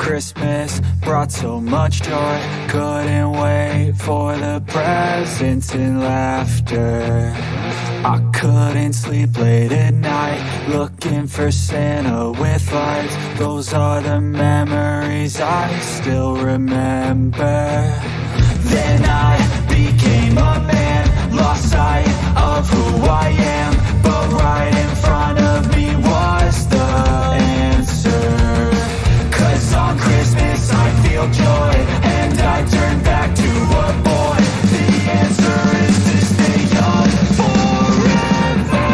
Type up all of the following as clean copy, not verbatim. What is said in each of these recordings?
Christmas brought so much joy, couldn't wait for the presents and laughter. I couldn't sleep late at night, looking for Santa with lights. Those are the memories I still remember. Then I became a man, lost sight of who I am, but right in front of me was the answer. 'Cause on Christmas I feel joy, and I turn back to a boy. The answer is to stay young forever.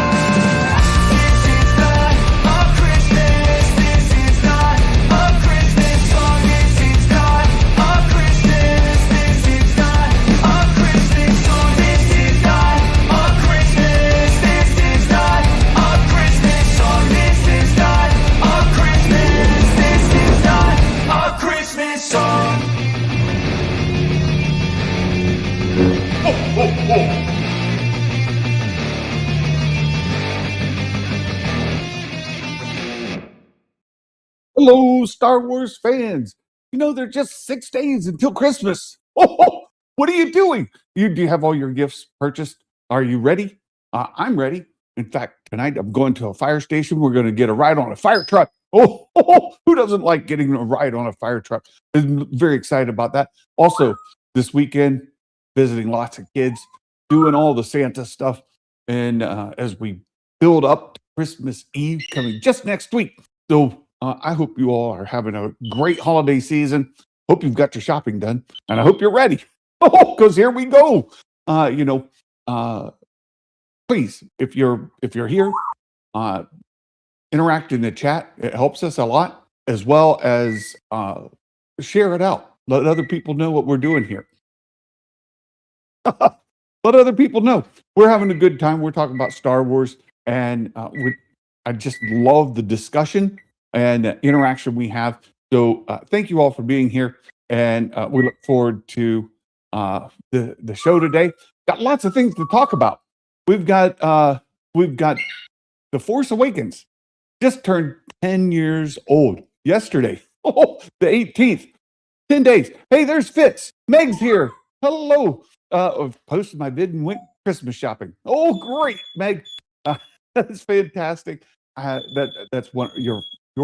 This is not a Christmas, this is not a Christmas song, this is not a Christmas, this is not a Christmas song, this is not a Christmas, this is not a Christmas song, this is not a Christmas, this is not a Christmas song. Hello, Star Wars fans. You know, there are just 6 days until Christmas. Oh, what are you doing? Do you have all your gifts purchased? Are you ready? I'm ready. In fact, tonight I'm going to a fire station. We're going to get a ride on a fire truck. Oh, who doesn't like getting a ride on a fire truck? I'm very excited about that. Also, this weekend, visiting lots of kids, doing all the Santa stuff. And as we build up to Christmas Eve coming just next week. So I hope you all are having a great holiday season. Hope you've got your shopping done. And I hope you're ready. Oh, because here we go. Please, if you're here, interact in the chat. It helps us a lot, as well as share it out. Let other people know what we're doing here. Let other people know we're having a good time. We're talking about Star Wars, and I just love the discussion and interaction we have. So thank you all for being here, and we look forward to the show today. Got lots of things to talk about. We've got The Force Awakens just turned 10 years old yesterday. Oh, the 18th. 10 days. Hey, there's Fitz. Meg's here. Hello. I've posted my vid and went Christmas shopping. Oh, great, Meg. That's fantastic. That's one. Your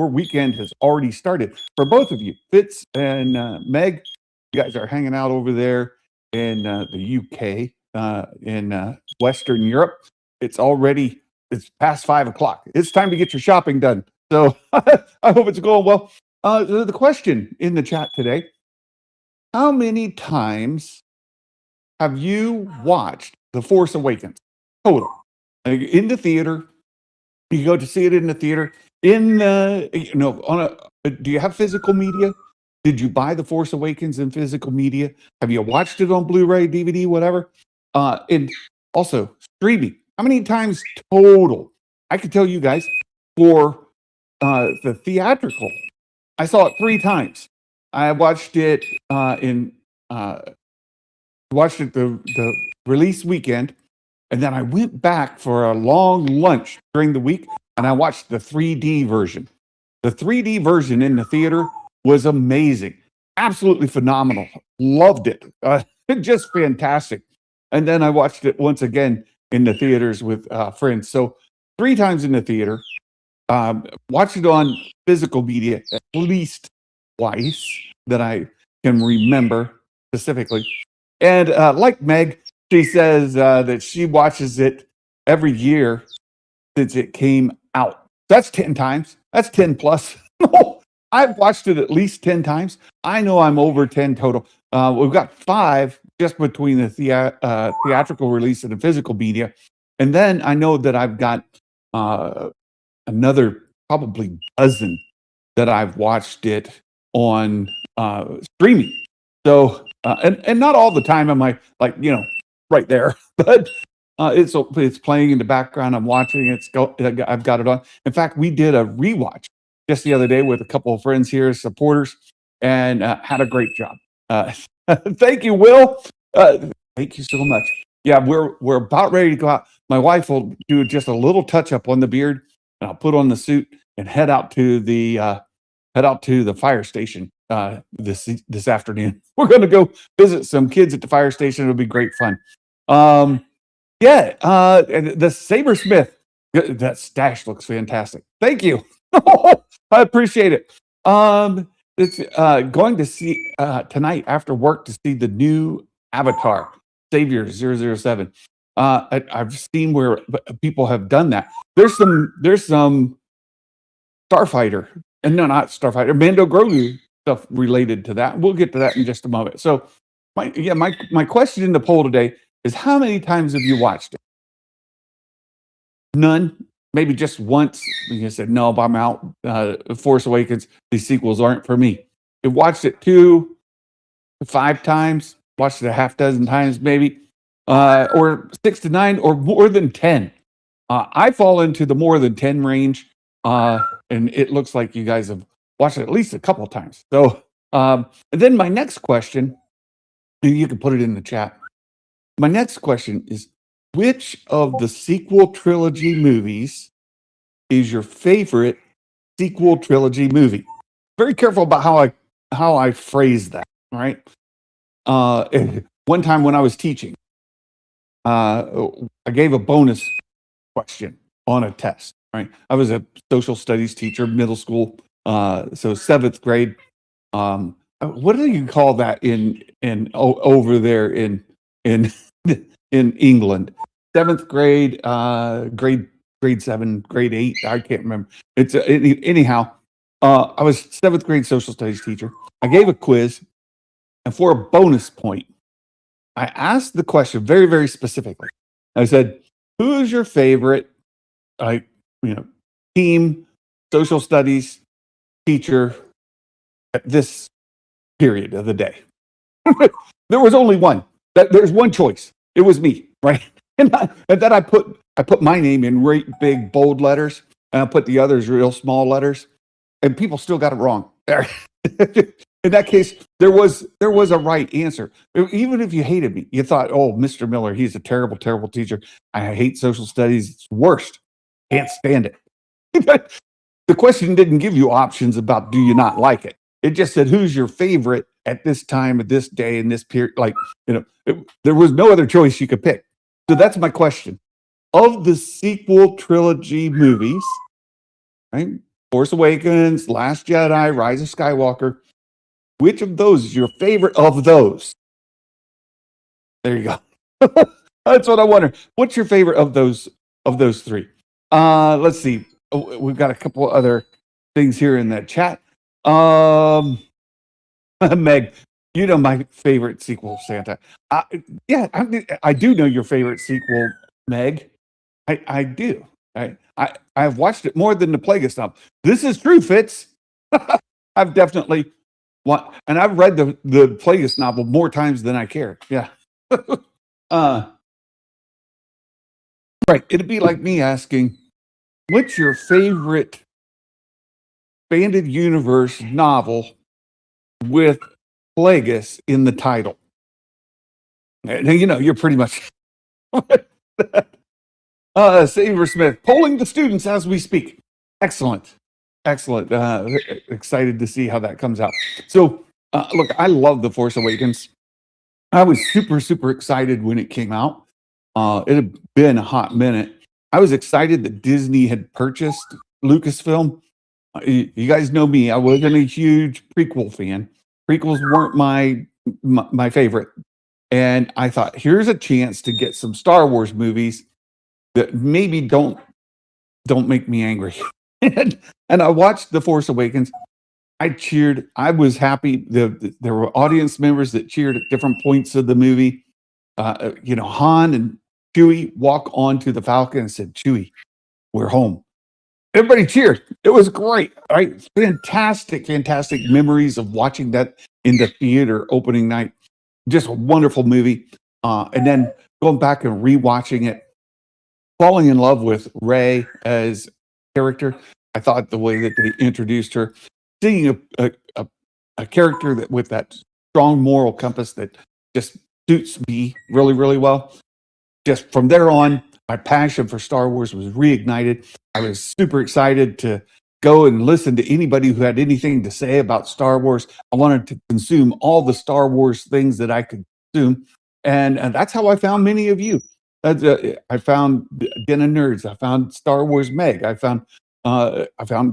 weekend has already started for both of you, Fitz and Meg. You guys are hanging out over there in the UK, in Western Europe. It's past 5 o'clock. It's time to get your shopping done. So I hope it's going well. The question in the chat today: how many times have you watched The Force Awakens total? Like, in the theater? You go to see it in the theater? Do you have physical media? Did you buy The Force Awakens in physical media? Have you watched it on Blu-ray, DVD, whatever? And also streaming. How many times total? I can tell you guys, for the theatrical, I saw it 3 times. I watched it the release weekend, and then I went back for a long lunch during the week, and I watched the 3D version. The 3D version in the theater was amazing, absolutely phenomenal. Loved it, just fantastic. And then I watched it once again in the theaters with friends. So 3 times in the theater. Watched it on physical media at least twice that I can remember specifically. And like Meg, she says that she watches it every year since it came out. That's 10 times. That's 10 plus. I've watched it at least 10 times. I know I'm over 10 total. We've got 5 just between the theatrical release and the physical media. And then I know that I've got another probably dozen that I've watched it on streaming. So, and not all the time am I right there, but it's playing in the background. I'm watching it. I've got it on. In fact, we did a rewatch just the other day with a couple of friends here, supporters, and had a great job. Thank you, Will. Thank you so much. Yeah, we're about ready to go out. My wife will do just a little touch up on the beard, and I'll put on the suit and head out to the head out to the fire station this afternoon. We're going to go visit some kids at the fire station. It'll be great fun. And the Sabersmith, that stash looks fantastic. Thank you. I appreciate it. It's going to see tonight after work to see the new Avatar, Savior 007. I've seen where people have done that. There's some Starfighter, and no, not Starfighter, Mando-Grogu stuff related to that. We'll get to that in just a moment. So, my question in the poll today is: how many times have you watched it? None. Maybe just once. You said, no, I'm out. Force Awakens, these sequels aren't for me. You watched it 2 to 5 times, watched it a half dozen times, maybe, or 6 to 9, or more than 10. I fall into the more than 10 range, and it looks like you guys have watched it at least a couple times. So, and then my next question, and you can put it in the chat. My next question is: which of the sequel trilogy movies is your favorite sequel trilogy movie? Very careful about how I phrase that, right? One time when I was teaching, I gave a bonus question on a test, right? I was a social studies teacher, middle school, so 7th grade. What do you call that over there in England? 7th grade, grade 7, grade 8. I can't remember. It's anyhow. I was 7th grade social studies teacher. I gave a quiz, and for a bonus point, I asked the question very, very specifically. I said, "Who's your favorite, team social studies teacher at this period of the day?" There was only one. There's one choice. It was me, right? And then I put my name in great big bold letters, and I put the others real small letters, and people still got it wrong. In that case, there was a right answer. Even if you hated me, you thought, "Oh, Mr. Miller, he's a terrible, terrible teacher. I hate social studies. It's worst. Can't stand it." The question didn't give you options about do you not like it. It just said, "Who's your favorite at this time, at this day, in this period?" There was no other choice you could pick. So that's my question. Of the sequel trilogy movies, right? Force Awakens, Last Jedi, Rise of Skywalker, which of those is your favorite of those? There you go. That's what I wonder. What's your favorite of those 3? Let's see. We've got a couple other things here in the chat. Meg, you know my favorite sequel, Santa. I do know your favorite sequel, Meg. I do. I've watched it more than the Plagueis novel. This is true, Fitz. I've definitely and I've read the Plagueis novel more times than I care. Yeah. Right. It'd be like me asking, "What's your favorite expanded universe novel with Plagueis in the title?" Now, you're pretty much Saber Smith, polling the students as we speak. Excellent. Excited to see how that comes out. So, look, I love The Force Awakens. I was super, super excited when it came out. It had been a hot minute. I was excited that Disney had purchased Lucasfilm. You guys know me. I wasn't a huge prequel fan. Prequels weren't my favorite. And I thought, here's a chance to get some Star Wars movies that maybe don't make me angry. and I watched The Force Awakens. I cheered. I was happy. There were audience members that cheered at different points of the movie. Han and Chewie walk onto the Falcon and said, "Chewie, we're home." Everybody cheered. It was great. All right. Fantastic memories of watching that in the theater opening night. Just a wonderful movie. And then going back and rewatching it, falling in love with Rey as character. I thought the way that they introduced her, seeing a character that with that strong moral compass that just suits me really, really well. Just from there on, my passion for Star Wars was reignited. I was super excited to go and listen to anybody who had anything to say about Star Wars. I wanted to consume all the Star Wars things that I could consume. And that's how I found many of you. I found Den of Nerds. I found Star Wars Meg. I found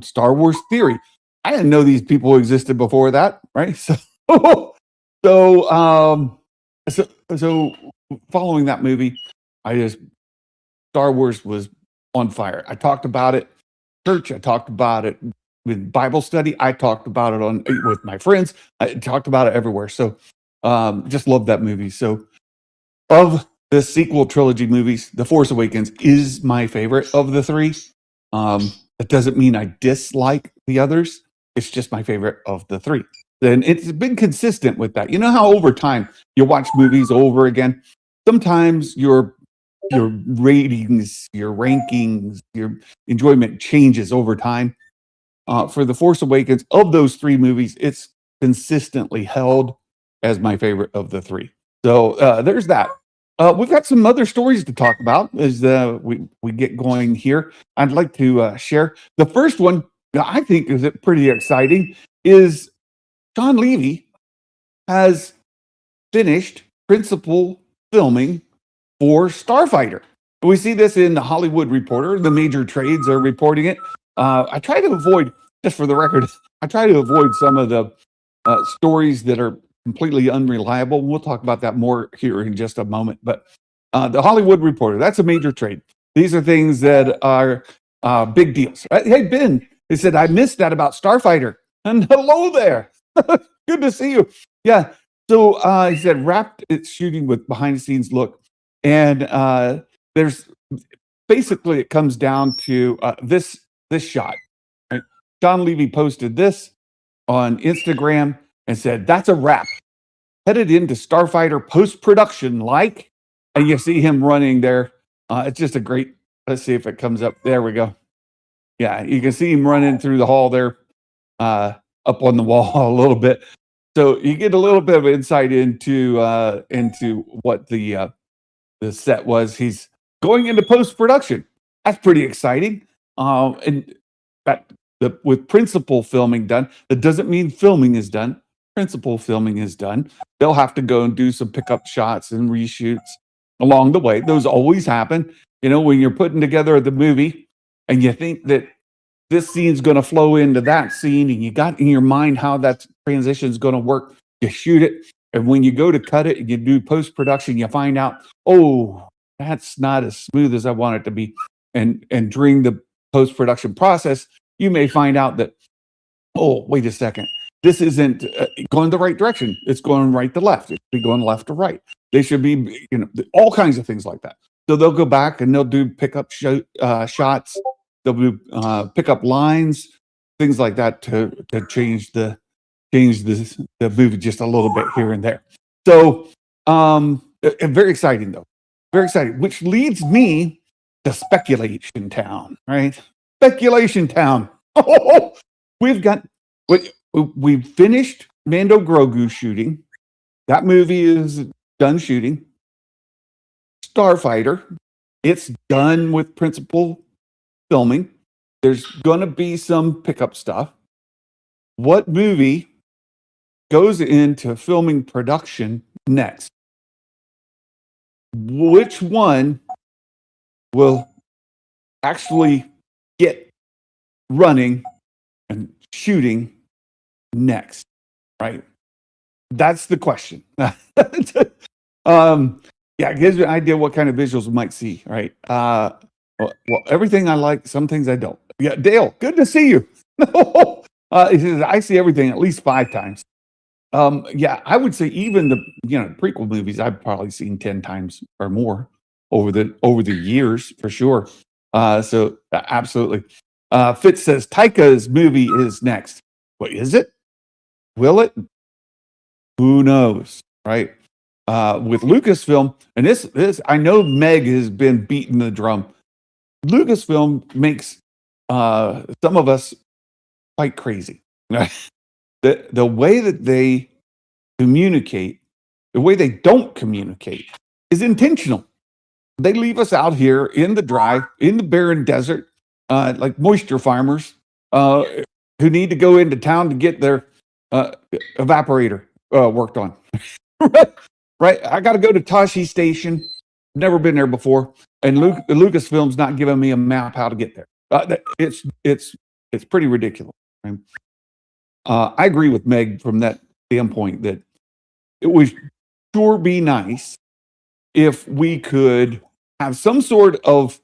Star Wars Theory. I didn't know these people existed before that, right? So, so following that movie, Star Wars was on fire. I talked about it church. I talked about it with Bible study. I talked about it with my friends. I talked about it everywhere. So, just love that movie. So, of the sequel trilogy movies, The Force Awakens is my favorite of the three. That doesn't mean I dislike the others. It's just my favorite of the three. And it's been consistent with that. You know how over time you watch movies over again? Sometimes your ratings, your rankings, your enjoyment changes over time. For The Force Awakens, of those three movies, it's consistently held as my favorite of the three. So there's that. We've got some other stories to talk about as we get going here. I'd like to share. The first one that I think is pretty exciting is John Levy has finished principal filming for Starfighter. We see this in the Hollywood Reporter. The major trades are reporting it. I try to avoid, just for the record, I try to avoid some of the stories that are completely unreliable. We'll talk about that more here in just a moment. But the Hollywood Reporter, that's a major trade. These are things that are big deals. Hey, Ben, he said, I missed that about Starfighter. And hello there. Good to see you. Yeah. So he said, wrapped its shooting with behind the scenes look. And there's basically, it comes down to this shot. Right? John Levy posted this on Instagram and said, that's a wrap. Headed into Starfighter post-production like, and you see him running there. It's just a great, let's see if it comes up. There we go. Yeah, you can see him running through the hall there, up on the wall a little bit. So you get a little bit of insight into what the set was. He's going into post-production. That's pretty exciting. And that with principal filming done, that doesn't mean filming is done. Principal filming is done. They'll have to go and do some pickup shots and reshoots along the way. Those always happen. You know, when you're putting together the movie and you think that this scene's going to flow into that scene and you got in your mind how that transition is going to work, you shoot it. And when you go to cut it and you do post-production, you find out, oh, that's not as smooth as I want it to be. And during the post-production process, you may find out that, oh, wait a second. This isn't going the right direction. It's going right to left. It should be going left to right. They should be, you know, all kinds of things like that. So they'll go back and they'll do pickup shots. They'll do pickup lines, things like that to change the movie just a little bit here and there. So very exciting though, very exciting. Which leads me to Speculation Town, right? Speculation Town. Oh, we've finished Mando-Grogu shooting. That movie is done shooting. Starfighter, it's done with principal filming. There's going to be some pickup stuff. What movie goes into filming production next? Which one will actually get running and shooting next, right? That's the question. Yeah, it gives you an idea what kind of visuals we might see, right? Well, everything I like, some things I don't. Yeah, Dale, good to see you. He says, I see everything at least 5 times. Yeah, I would say even the prequel movies I've probably seen 10 times or more over the years for sure. So absolutely. Fitz says Taika's movie is next. What is it? Will it? Who knows, right? With Lucasfilm, and this I know Meg has been beating the drum. Lucasfilm makes some of us quite crazy. The way that they communicate, the way they don't communicate, is intentional. They leave us out here in the dry, in the barren desert, like moisture farmers, uh, who need to go into town to get their evaporator worked on. Right? I got to go to Tashi Station. Never been there before, and Lucasfilm's not giving me a map how to get there. It's pretty ridiculous. Right? I agree with Meg from that standpoint that it would sure be nice if we could have some sort of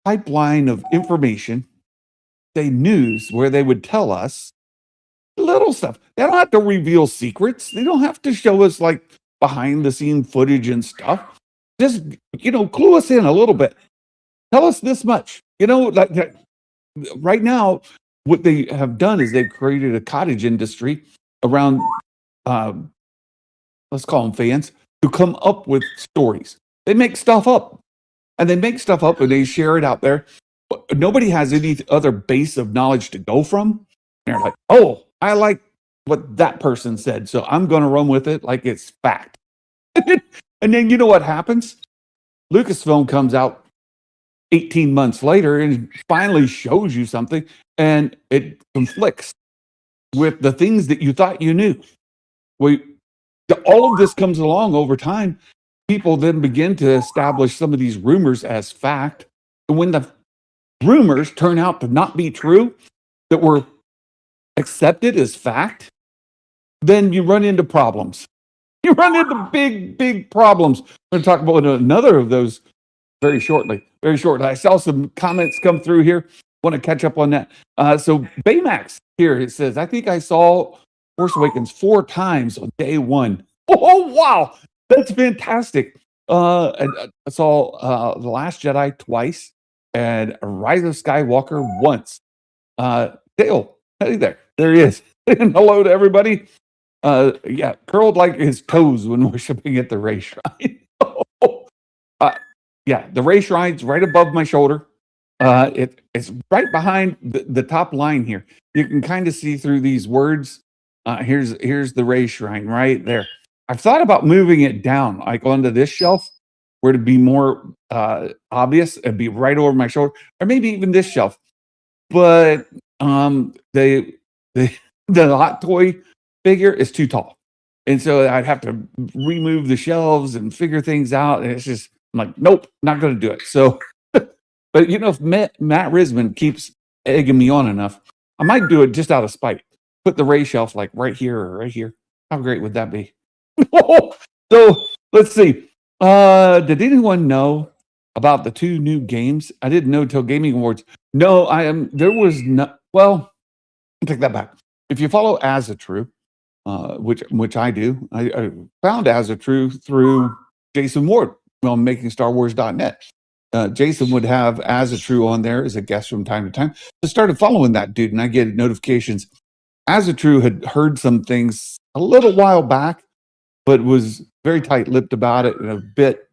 pipeline of information, say news, where they would tell us little stuff. They don't have to reveal secrets. They don't have to show us like behind the scene footage and stuff. Just, clue us in a little bit. Tell us this much. Like right now, what they have done is they've created a cottage industry around, let's call them fans, who come up with stories. They make stuff up. And they make stuff up and they share it out there. But nobody has any other base of knowledge to go from. And they're like, oh, I like what that person said, so I'm going to run with it like it's fact. And then you know what happens? Lucasfilm comes out 18 months later and finally shows you something, and it conflicts with the things that you thought you knew. All of this comes along over time. People then begin to establish some of these rumors as fact. And when the rumors turn out to not be true, that were accepted as fact, then you run into problems. You run into big, big problems. We're going to talk about another of those very shortly. Very shortly. I saw some comments come through here. Want to catch up on that. So Baymax here, it says, I think I saw Force Awakens 4 times on day 1. Oh, wow. That's fantastic. And I saw The Last Jedi twice and Rise of Skywalker once. Dale, hey there. There he is. And hello to everybody. Yeah, curled like his toes when worshiping at the Ray Shrine. Yeah, the Ray Shrine's right above my shoulder. It's right behind the top line here. You can kind of see through these words. Here's the Ray Shrine right there. I've thought about moving it down, like onto this shelf, where it'd be more obvious. It'd be right over my shoulder, or maybe even this shelf. But the hot toy figure is too tall, and so I'd have to remove the shelves and figure things out. And it's just I'm like, nope, not going to do it. So, but if Matt Risman keeps egging me on enough, I might do it just out of spite. Put the Ray shelf like right here or right here. How great would that be? So let's see. Did anyone know about the 2 new games? I didn't know till Gaming Awards. No, there was no. Well, I'll take that back. If you follow Asatru, which I do, I found Asatru through Jason Ward on MakingStarWars.net. Jason would have Asatru on there as a guest from time to time. I started following that dude, and I get notifications. Asatru had heard some things a little while back, but was very tight-lipped about it and a bit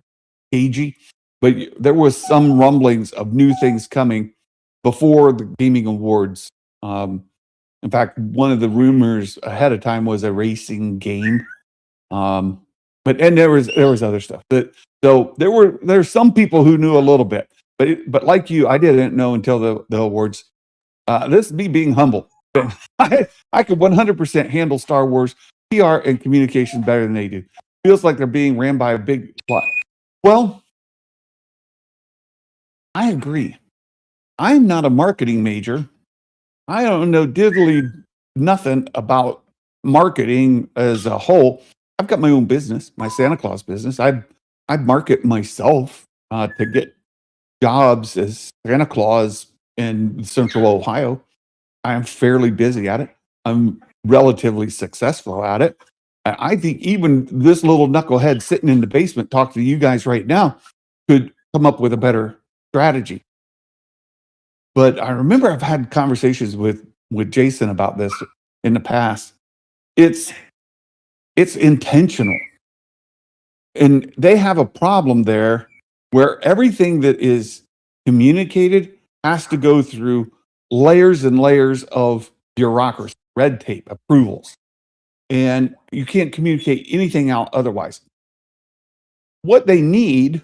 cagey. But there was some rumblings of new things coming before the Gaming Awards. In fact, one of the rumors ahead of time was a racing game. But there was other stuff. So there's some people who knew a little bit, but like you, I didn't know until the awards. This is me being humble. I could 100% handle Star Wars PR and communication better than they do. Feels like they're being ran by a big plot. Well, I agree. I'm not a marketing major. I don't know diddly nothing about marketing as a whole. I've got my own business, my Santa Claus business. I market myself to get jobs as Santa Claus in Central Ohio. I am fairly busy at it. I'm relatively successful at it. I think even this little knucklehead sitting in the basement talking to you guys right now could come up with a better strategy. But I remember I've had conversations with Jason about this in the past. It's intentional. And they have a problem there where everything that is communicated has to go through layers and layers of bureaucracy, red tape, approvals. And you can't communicate anything out otherwise. What they need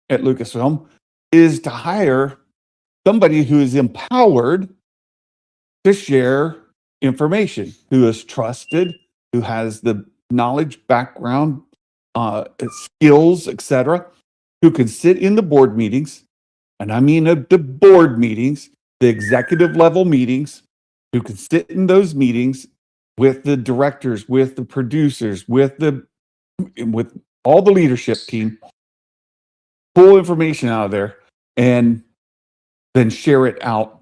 at Lucasfilm is to hire somebody who is empowered to share information, who is trusted, who has the knowledge, background, skills, etc., who can sit in the board meetings, and I mean the board meetings, the executive level meetings, who can sit in those meetings with the directors, with the producers, with all the leadership team, pull information out of there, and then share it out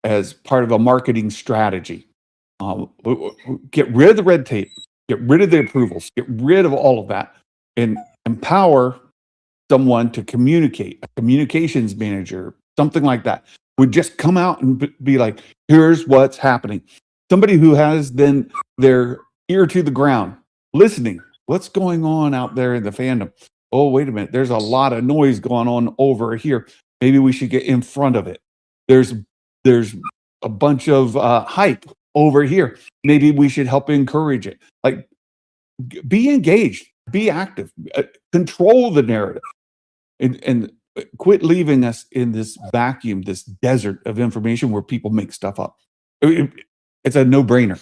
as part of a marketing strategy. Get rid of the red tape, get rid of the approvals, get rid of all of that, and empower someone to communicate, a communications manager, something like that, would just come out and be like, here's what's happening. Somebody who has then their ear to the ground, listening. What's going on out there in the fandom? Oh, wait a minute. There's a lot of noise going on over here. Maybe we should get in front of it. There's a bunch of hype over here. Maybe we should help encourage it. Like, be engaged, be active, control the narrative, and quit leaving us in this vacuum, this desert of information where people make stuff up. It's a no-brainer.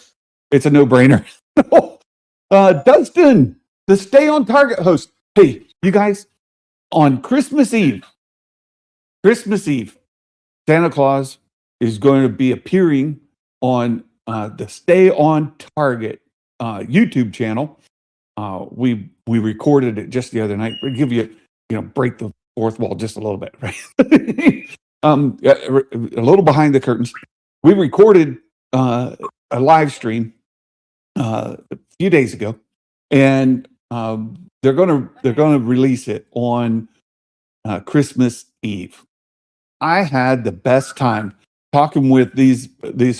It's a no-brainer. Dustin, the Stay on Target host. Hey, you guys, on Christmas Eve, Santa Claus is going to be appearing on the Stay on Target YouTube channel. We recorded it just the other night. We give you, break the fourth wall just a little bit, right? A little behind the curtains. We recorded a live stream a few days ago, and they're gonna release it on Christmas Eve. I had the best time talking with these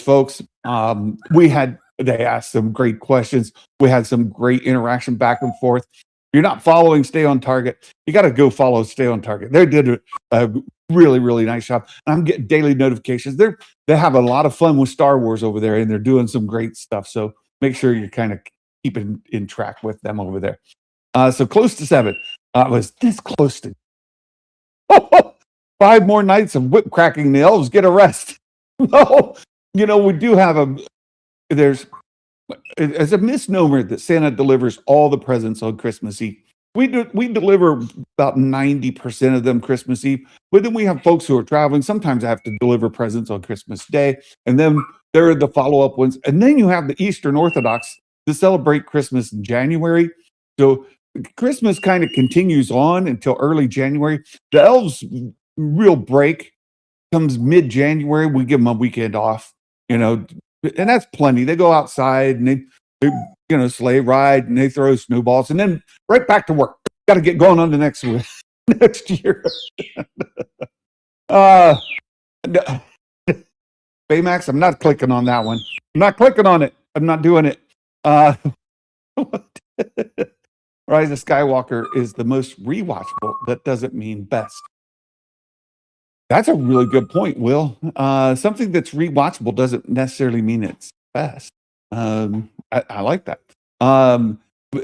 folks. They asked some great questions. We had some great interaction back and forth. If you're not following Stay on Target, you got to go follow Stay on Target. They did a really, really nice job. I'm getting daily notifications. They have a lot of fun with Star Wars over there, and they're doing some great stuff. So make sure you're kind of keeping in track with them over there. So close to 7. I was this close to 5 more nights of whip cracking the elves get a rest. No, we do have there's a misnomer that Santa delivers all the presents on Christmas Eve. We deliver about 90% of them Christmas Eve, but then we have folks who are traveling. Sometimes I have to deliver presents on Christmas Day, and then there are the follow-up ones. And then you have the Eastern Orthodox to celebrate Christmas in January. So Christmas kind of continues on until early January. The elves' real break comes mid-January. We give them a weekend off, and that's plenty. They go outside and they sleigh ride and they throw snowballs, and then right back to work. Got to get going on the next year. Baymax, I'm not clicking on that one. I'm not clicking on it. I'm not doing it. Rise of Skywalker is the most rewatchable. That doesn't mean best. That's a really good point, Will. Something that's rewatchable doesn't necessarily mean it's best. I like that.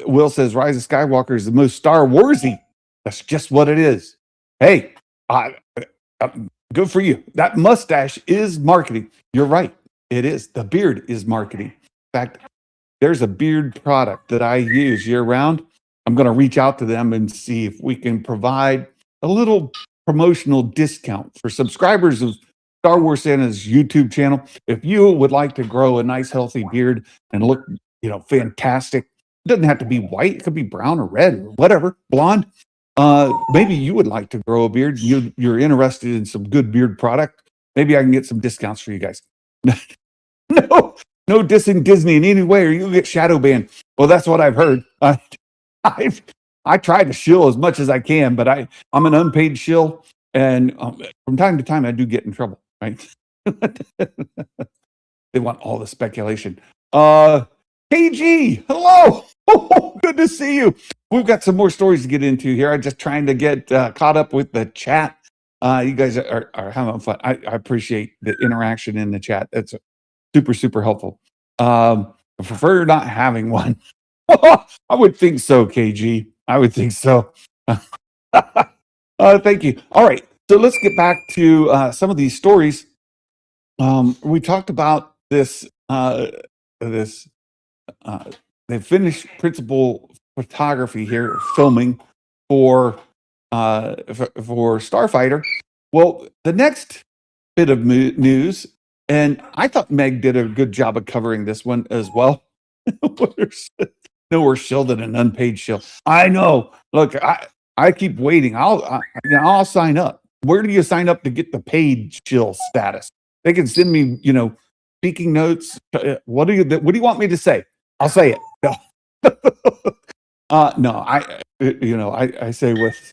Will says Rise of Skywalker is the most Star Warsy. That's just what it is. Hey, good for you. That mustache is marketing. You're right. It is. The beard is marketing. In fact, there's a beard product that I use year round. I'm going to reach out to them and see if we can provide a little promotional discount for subscribers of Star Wars Santa's YouTube channel. If you would like to grow a nice, healthy beard and look, fantastic, it doesn't have to be white. It could be brown or red or whatever, blonde. Maybe you would like to grow a beard. You're interested in some good beard product. Maybe I can get some discounts for you guys. No dissing Disney in any way, or you'll get shadow banned. Well, that's what I've heard. I try to shill as much as I can, but I'm an unpaid shill, and from time to time I do get in trouble. Right? They want all the speculation. KG, hello. Good to see you. We've got some more stories to get into here. I'm just trying to get caught up with the chat. You guys are having fun. I appreciate the interaction in the chat. That's super, super helpful. I prefer not having one. I would think so, KG. I would think so. Thank you. All right. So let's get back to some of these stories. We talked about this this they finished principal photography here, filming for for Starfighter. Well, the next bit of news, and I thought Meg did a good job of covering this one as well. No, we're shielded an unpaid shield. I know. Look, I keep waiting. I'll sign up. Where do you sign up to get the paid shield status? They can send me, speaking notes. What do you want me to say? I'll say it. No, no. I say with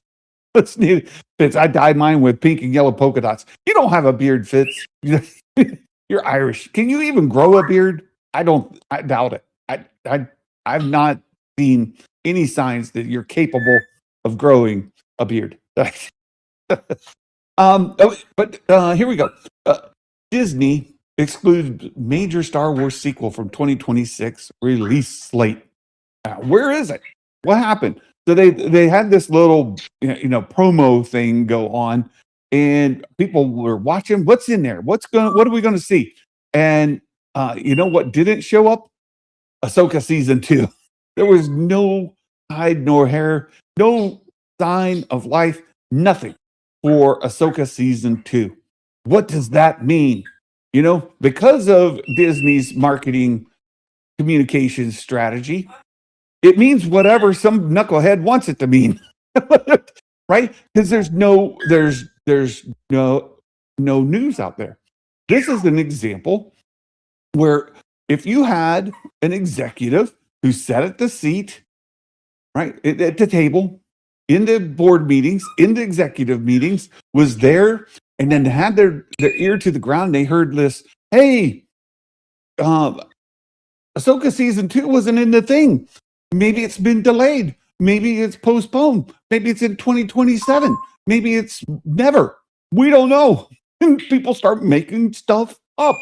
what's needed. Fitz, I dyed mine with pink and yellow polka dots. You don't have a beard, Fitz. You're Irish. Can you even grow a beard? I don't. I doubt it. I've not seen any signs that you're capable of growing a beard. But here we go. Disney excludes major Star Wars sequel from 2026 release slate. Where is it? What happened? So they had this little promo thing go on, and people were watching. What's in there? What are we going to see? And you know what didn't show up? Ahsoka season 2. There was no hide nor hair, no sign of life, nothing for Ahsoka season 2. What does that mean? Because of Disney's marketing communications strategy, it means whatever some knucklehead wants it to mean. Right? Because there's no news out there. This is an example where if you had an executive who sat at the seat, right, at the table, in the board meetings, in the executive meetings, was there, and then had their ear to the ground, they heard this, hey, Ahsoka season 2 wasn't in the thing. Maybe it's been delayed. Maybe it's postponed. Maybe it's in 2027. Maybe it's never. We don't know. And people start making stuff up.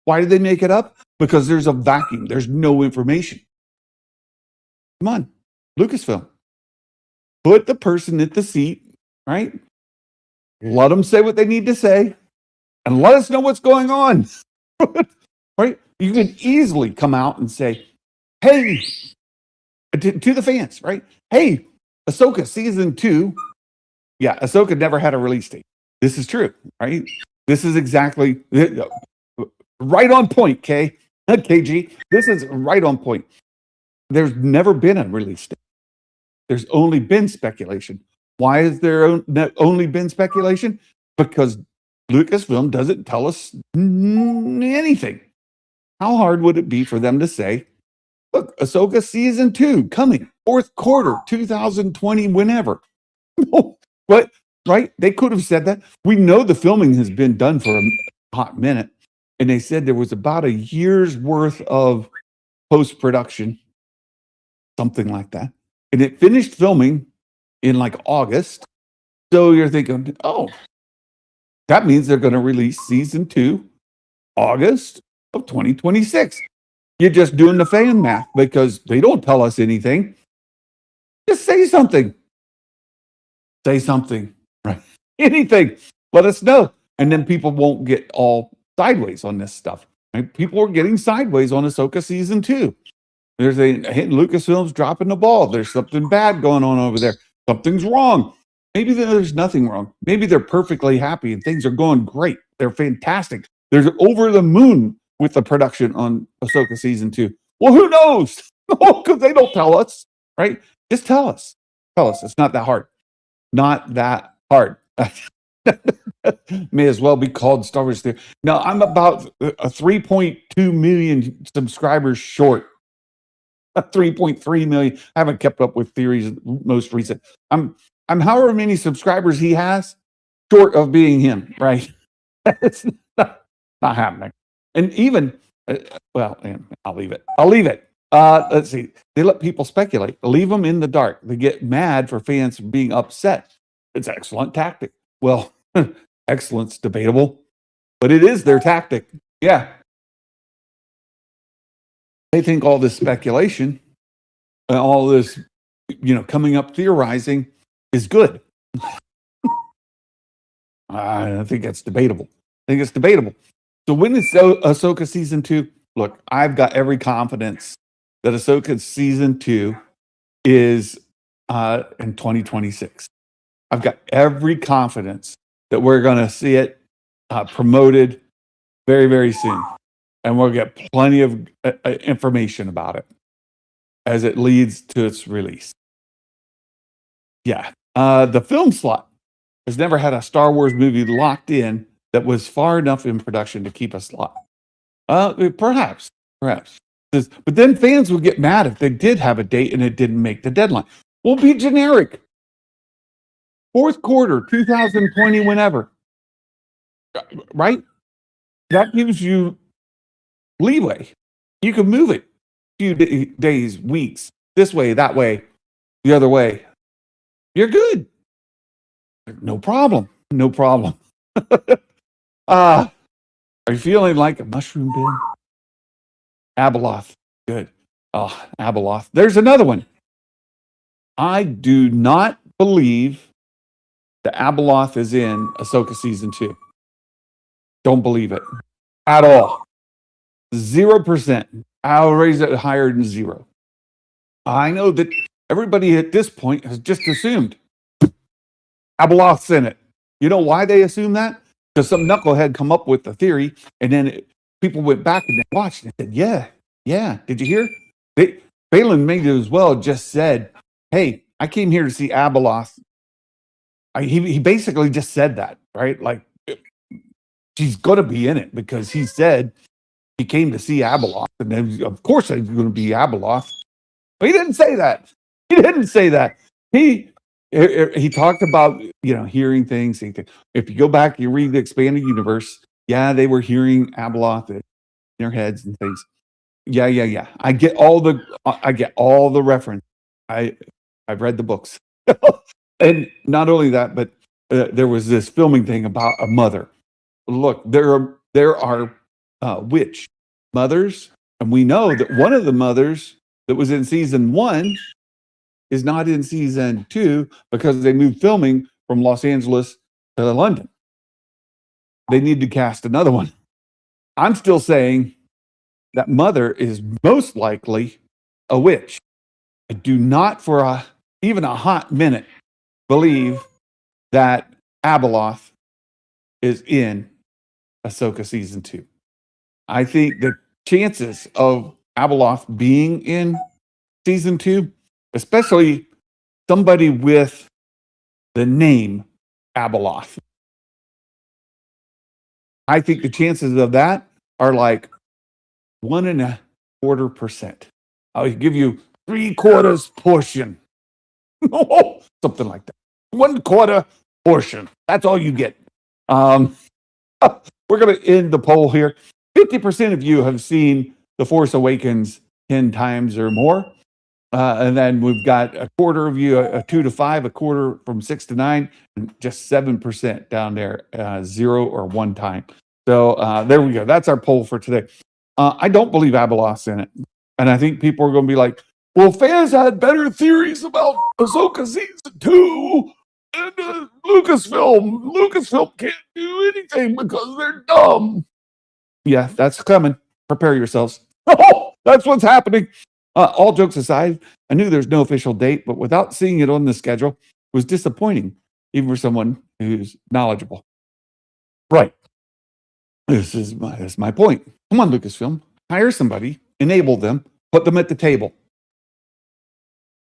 Why do they make it up? Because there's a vacuum. There's no information. Come on, Lucasfilm. Put the person at the seat, right? Let them say what they need to say and let us know what's going on. Right? You can easily come out and say, hey, to the fans, right? Hey, Ahsoka season 2. Yeah, Ahsoka never had a release date. This is true, right? This is exactly right on point, KG. This is right on point. There's never been a release date. There's only been speculation. Why is there only been speculation? Because Lucasfilm doesn't tell us anything. How hard would it be for them to say, look, Ahsoka season 2 coming, fourth quarter, 2020, whenever. But, right? They could have said that. We know the filming has been done for a hot minute. And they said there was about a year's worth of post-production, something like that. And it finished filming in like August. So you're thinking, oh, that means they're going to release season 2 August of 2026. You're just doing the fan math because they don't tell us anything. Just say something. Say something, right? Anything. Let us know. And then people won't get all sideways on this stuff. Right? People are getting sideways on Ahsoka season 2. There's Lucasfilm's dropping the ball. There's something bad going on over there. Something's wrong. Maybe there's nothing wrong. Maybe they're perfectly happy and things are going great. They're fantastic. They're over the moon with the production on Ahsoka season 2. Well, who knows? Because they don't tell us, right? Just tell us. Tell us. It's not that hard. Not that hard. May as well be called Star Wars Theory. Now, I'm about a 3.2 million subscribers short. 3.3 million. I haven't kept up with Theory's most recent. I'm however many subscribers he has, short of being him, right? It's not happening. And even, well, I'll leave it. Let's see. They let people speculate. Leave them in the dark. They get mad for fans being upset. It's an excellent tactic. Well, excellent's debatable, but it is their tactic. Yeah. They think all this speculation, all this, coming up theorizing is good. I think that's debatable. So when is Ahsoka season 2? Look, I've got every confidence that Ahsoka season 2 is in 2026. I've got every confidence that we're going to see it promoted very, very soon. And we'll get plenty of information about it as it leads to its release. Yeah. The film slot has never had a Star Wars movie locked in that was far enough in production to keep a slot. Perhaps. But then fans would get mad if they did have a date and it didn't make the deadline. We'll be generic. Fourth quarter, 2020, whenever. Right? That gives you leeway. You can move it a few days, weeks, this way, that way, the other way. You're good. No problem. Are you feeling like a mushroom bin? Abeloth. Good. Oh, Abeloth. There's another one. I do not believe the Abeloth is in Ahsoka season 2. Don't believe it at all. 0%. I'll raise it higher than 0. I know that everybody at this point has just assumed Abeloth's in it. You know why they assume that? Because some knucklehead come up with the theory, and then people went back and they watched and said, yeah. Did you hear? Balin made it as well, just said, hey, I came here to see Abeloth. He basically just said that, right? Like, she's going to be in it because he said he came to see Abeloth, and then, of course he's going to be Abeloth. But he didn't say that. He talked about, hearing things. If you go back, you read the expanded universe. Yeah, they were hearing Abeloth in their heads and things. Yeah. I get all the reference. I've read the books, and not only that, but there was this filming thing about a mother. Look, there are witch mothers, and we know that one of the mothers that was in season 1 is not in season 2 because they moved filming from Los Angeles to London. They need to cast another one. I'm still saying that mother is most likely a witch. I do not for even a hot minute believe that Abeloth is in Ahsoka season 2. I think the chances of Abeloth being in season 2, especially somebody with the name Abeloth, I think the chances of that are like 1.25%. I'll give you 3/4 portion. Something like that. 1/4 portion. That's all you get. We're going to end the poll here. 50% of you have seen The Force Awakens 10 times or more. And then we've got a quarter of you, a 2 to 5, a quarter from 6 to 9, and just 7% down there, 0 or 1 time. So there we go. That's our poll for today. I don't believe Abeloth's in it. And I think people are going to be like, well, fans had better theories about Ahsoka season 2. And Lucasfilm can't do anything because they're dumb. Yeah, that's coming. Prepare yourselves. That's what's happening. All jokes aside, I knew there's no official date, but without seeing it on the schedule, it was disappointing, even for someone who's knowledgeable. Right. This is my point. Come on, Lucasfilm. Hire somebody, enable them, put them at the table.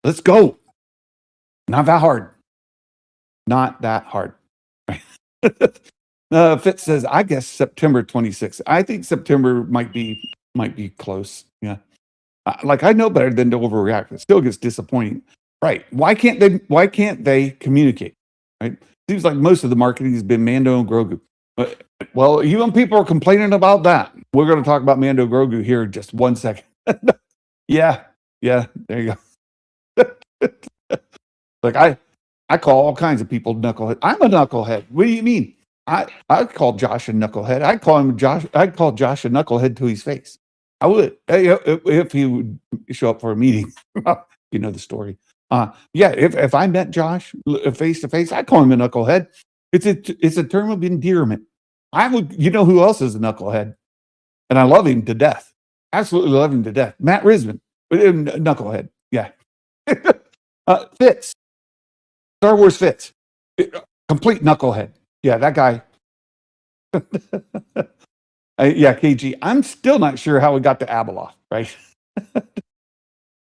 Let's go. Not that hard. Fitz says, I guess September 26th. I think September might be close. Yeah. I know better than to overreact. It still gets disappointing. Right. Why can't they communicate? Right. Seems like most of the marketing has been Mando-Grogu. Well, you and people are complaining about that. We're going to talk about Mando-Grogu here in just 1 second. Yeah. There you go. I call all kinds of people knucklehead. I'm a knucklehead. What do you mean? I call Josh a knucklehead. I'd call Josh a knucklehead to his face. I would, if he would show up for a meeting. You know the story. If I met Josh face to face, I'd call him a knucklehead. It's a term of endearment. I would, you know who else is a knucklehead? And I love him to death. Absolutely love him to death. Matt Risman, knucklehead. Yeah. Fitz, Star Wars Fitz, complete knucklehead. Yeah, that guy. Yeah, KG. I'm still not sure how we got to Abeloth, right?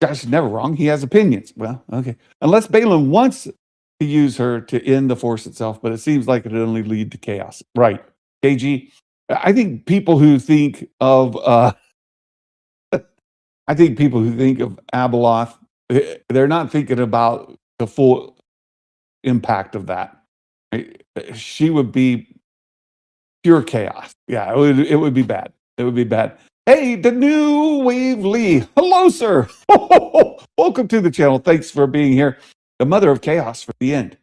Josh is never wrong. He has opinions. Well, okay. Unless Balin wants to use her to end the Force itself, but it seems like it would only lead to chaos. Right. KG. I think people who think of I think people who think of Abeloth, they're not thinking about the full impact of that. She would be pure chaos. Yeah, it would be bad. It would be bad. Hey, the new Wave Lee. Hello, sir. Welcome to the channel. Thanks for being here. The mother of chaos for the end.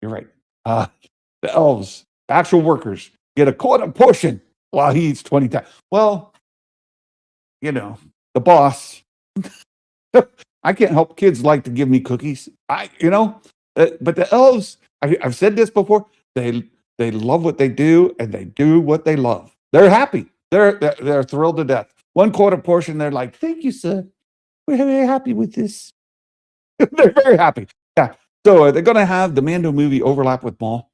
You're right. The elves, actual workers, get a quarter portion while he eats 20 times. Well, the boss. I can't help kids like to give me cookies. But the elves, I've said this before, they love what they do and they do what they love. They're happy. They're thrilled to death. One quarter portion, they're like, thank you, sir. We're very happy with this. They're very happy. Yeah. So they're going to have the Mando movie overlap with Maul.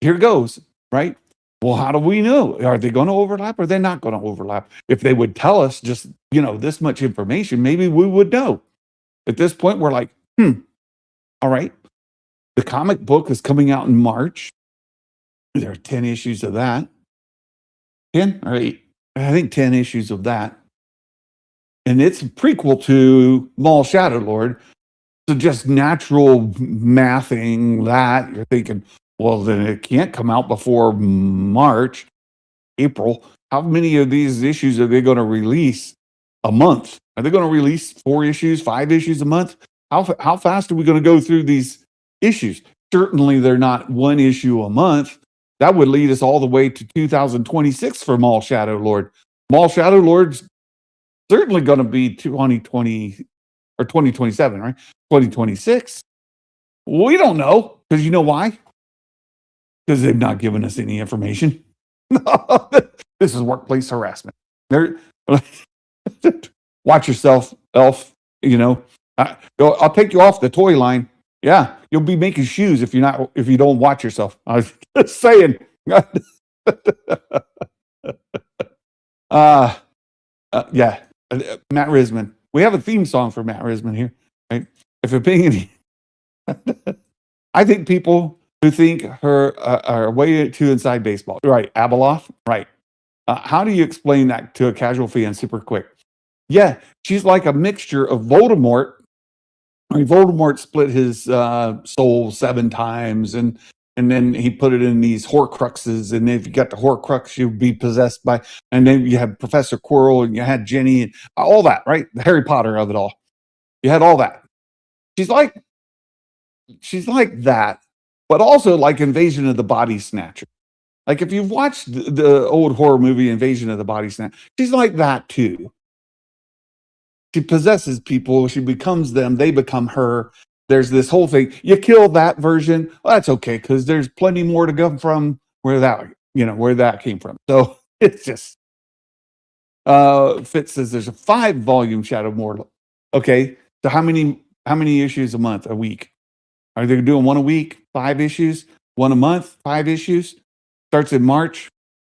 Here goes, right? Well, how do we know? Are they going to overlap or are they not going to overlap? If they would tell us just, this much information, maybe we would know. At this point, we're like, all right. The comic book is coming out in March. There are 10 issues of that. 10 or 8? I think 10 issues of that. And it's a prequel to Maul Shadow Lord. So just natural mathing that, you're thinking, well, then it can't come out before March, April. How many of these issues are they going to release a month? Are they going to release 4 issues, 5 issues a month? How fast are we going to go through these issues? Certainly, they're not 1 issue a month. That would lead us all the way to 2026 for Maul Shadow Lord. Maul Shadow Lord's certainly going to be 2020 or 2027, right? 2026. We don't know, because you know why? Because they've not given us any information. This is workplace harassment. Watch yourself, elf. I'll take you off the toy line. Yeah, you'll be making shoes if you don't watch yourself. I was just saying. Yeah, Matt Risman. We have a theme song for Matt Risman here, right? If you're paying any, I think people who think her are way too inside baseball. Right, Abeloth. Right. How do you explain that to a casual fan super quick? Yeah, she's like a mixture of Voldemort. I mean, Voldemort split his soul 7 times, and then he put it in these Horcruxes. And if you got the Horcrux, you'd be possessed by. And then you had Professor Quirrell, and you had Jenny, and all that, right? The Harry Potter of it all. You had all that. She's like that, but also like Invasion of the Body Snatcher. Like if you've watched the old horror movie Invasion of the Body Snatcher, she's like that too. She possesses people. She becomes them. They become her. There's this whole thing. You kill that version. Well, that's okay, because there's plenty more to come from where that came from. So it's just Fitz says there's a 5-volume Shadow Mortal. Okay. So how many issues a month, a week? Are they doing 1 a week, 5 issues, 1 a month, 5 issues? Starts in March,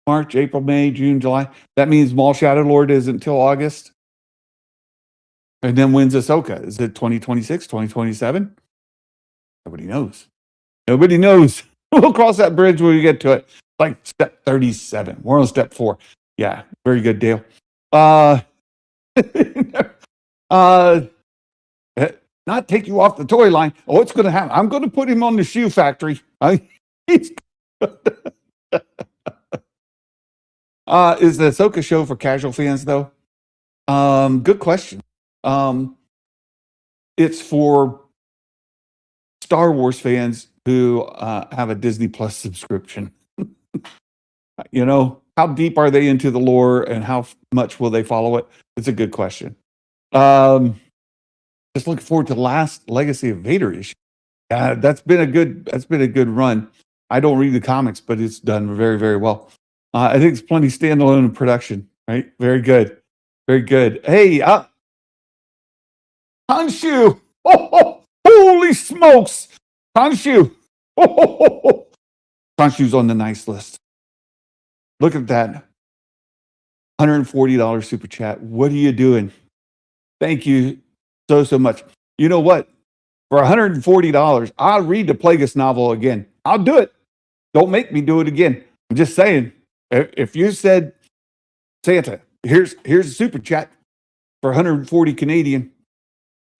April, May, June, July. That means Maul Shadow Lord is until August. And then when's Ahsoka? Is it 2026, 2027? Nobody knows. Nobody knows. We'll cross that bridge when we get to it. Like step 37. We're on step 4. Yeah, very good, Dale. Not take you off the toy line. Oh, what's going to happen? I'm going to put him on the shoe factory. Is the Ahsoka show for casual fans, though? Good question. It's for Star Wars fans who have a Disney Plus subscription. How deep are they into the lore, and how much will they follow it? It's a good question. Just looking forward to the last Legacy of Vader issue. That's been a good run. I don't read the comics, but it's done very, very well. I think it's plenty standalone in production, right? Very good. Very good. Hey, Hanshu. Oh, holy smokes. Hanshu. Oh, Hanshu's on the nice list. Look at that. $140 super chat. What are you doing? Thank you so much. You know what? For $140, I'll read the Plagueis novel again. I'll do it. Don't make me do it again. I'm just saying, if you said, Santa, here's a super chat for 140 Canadian,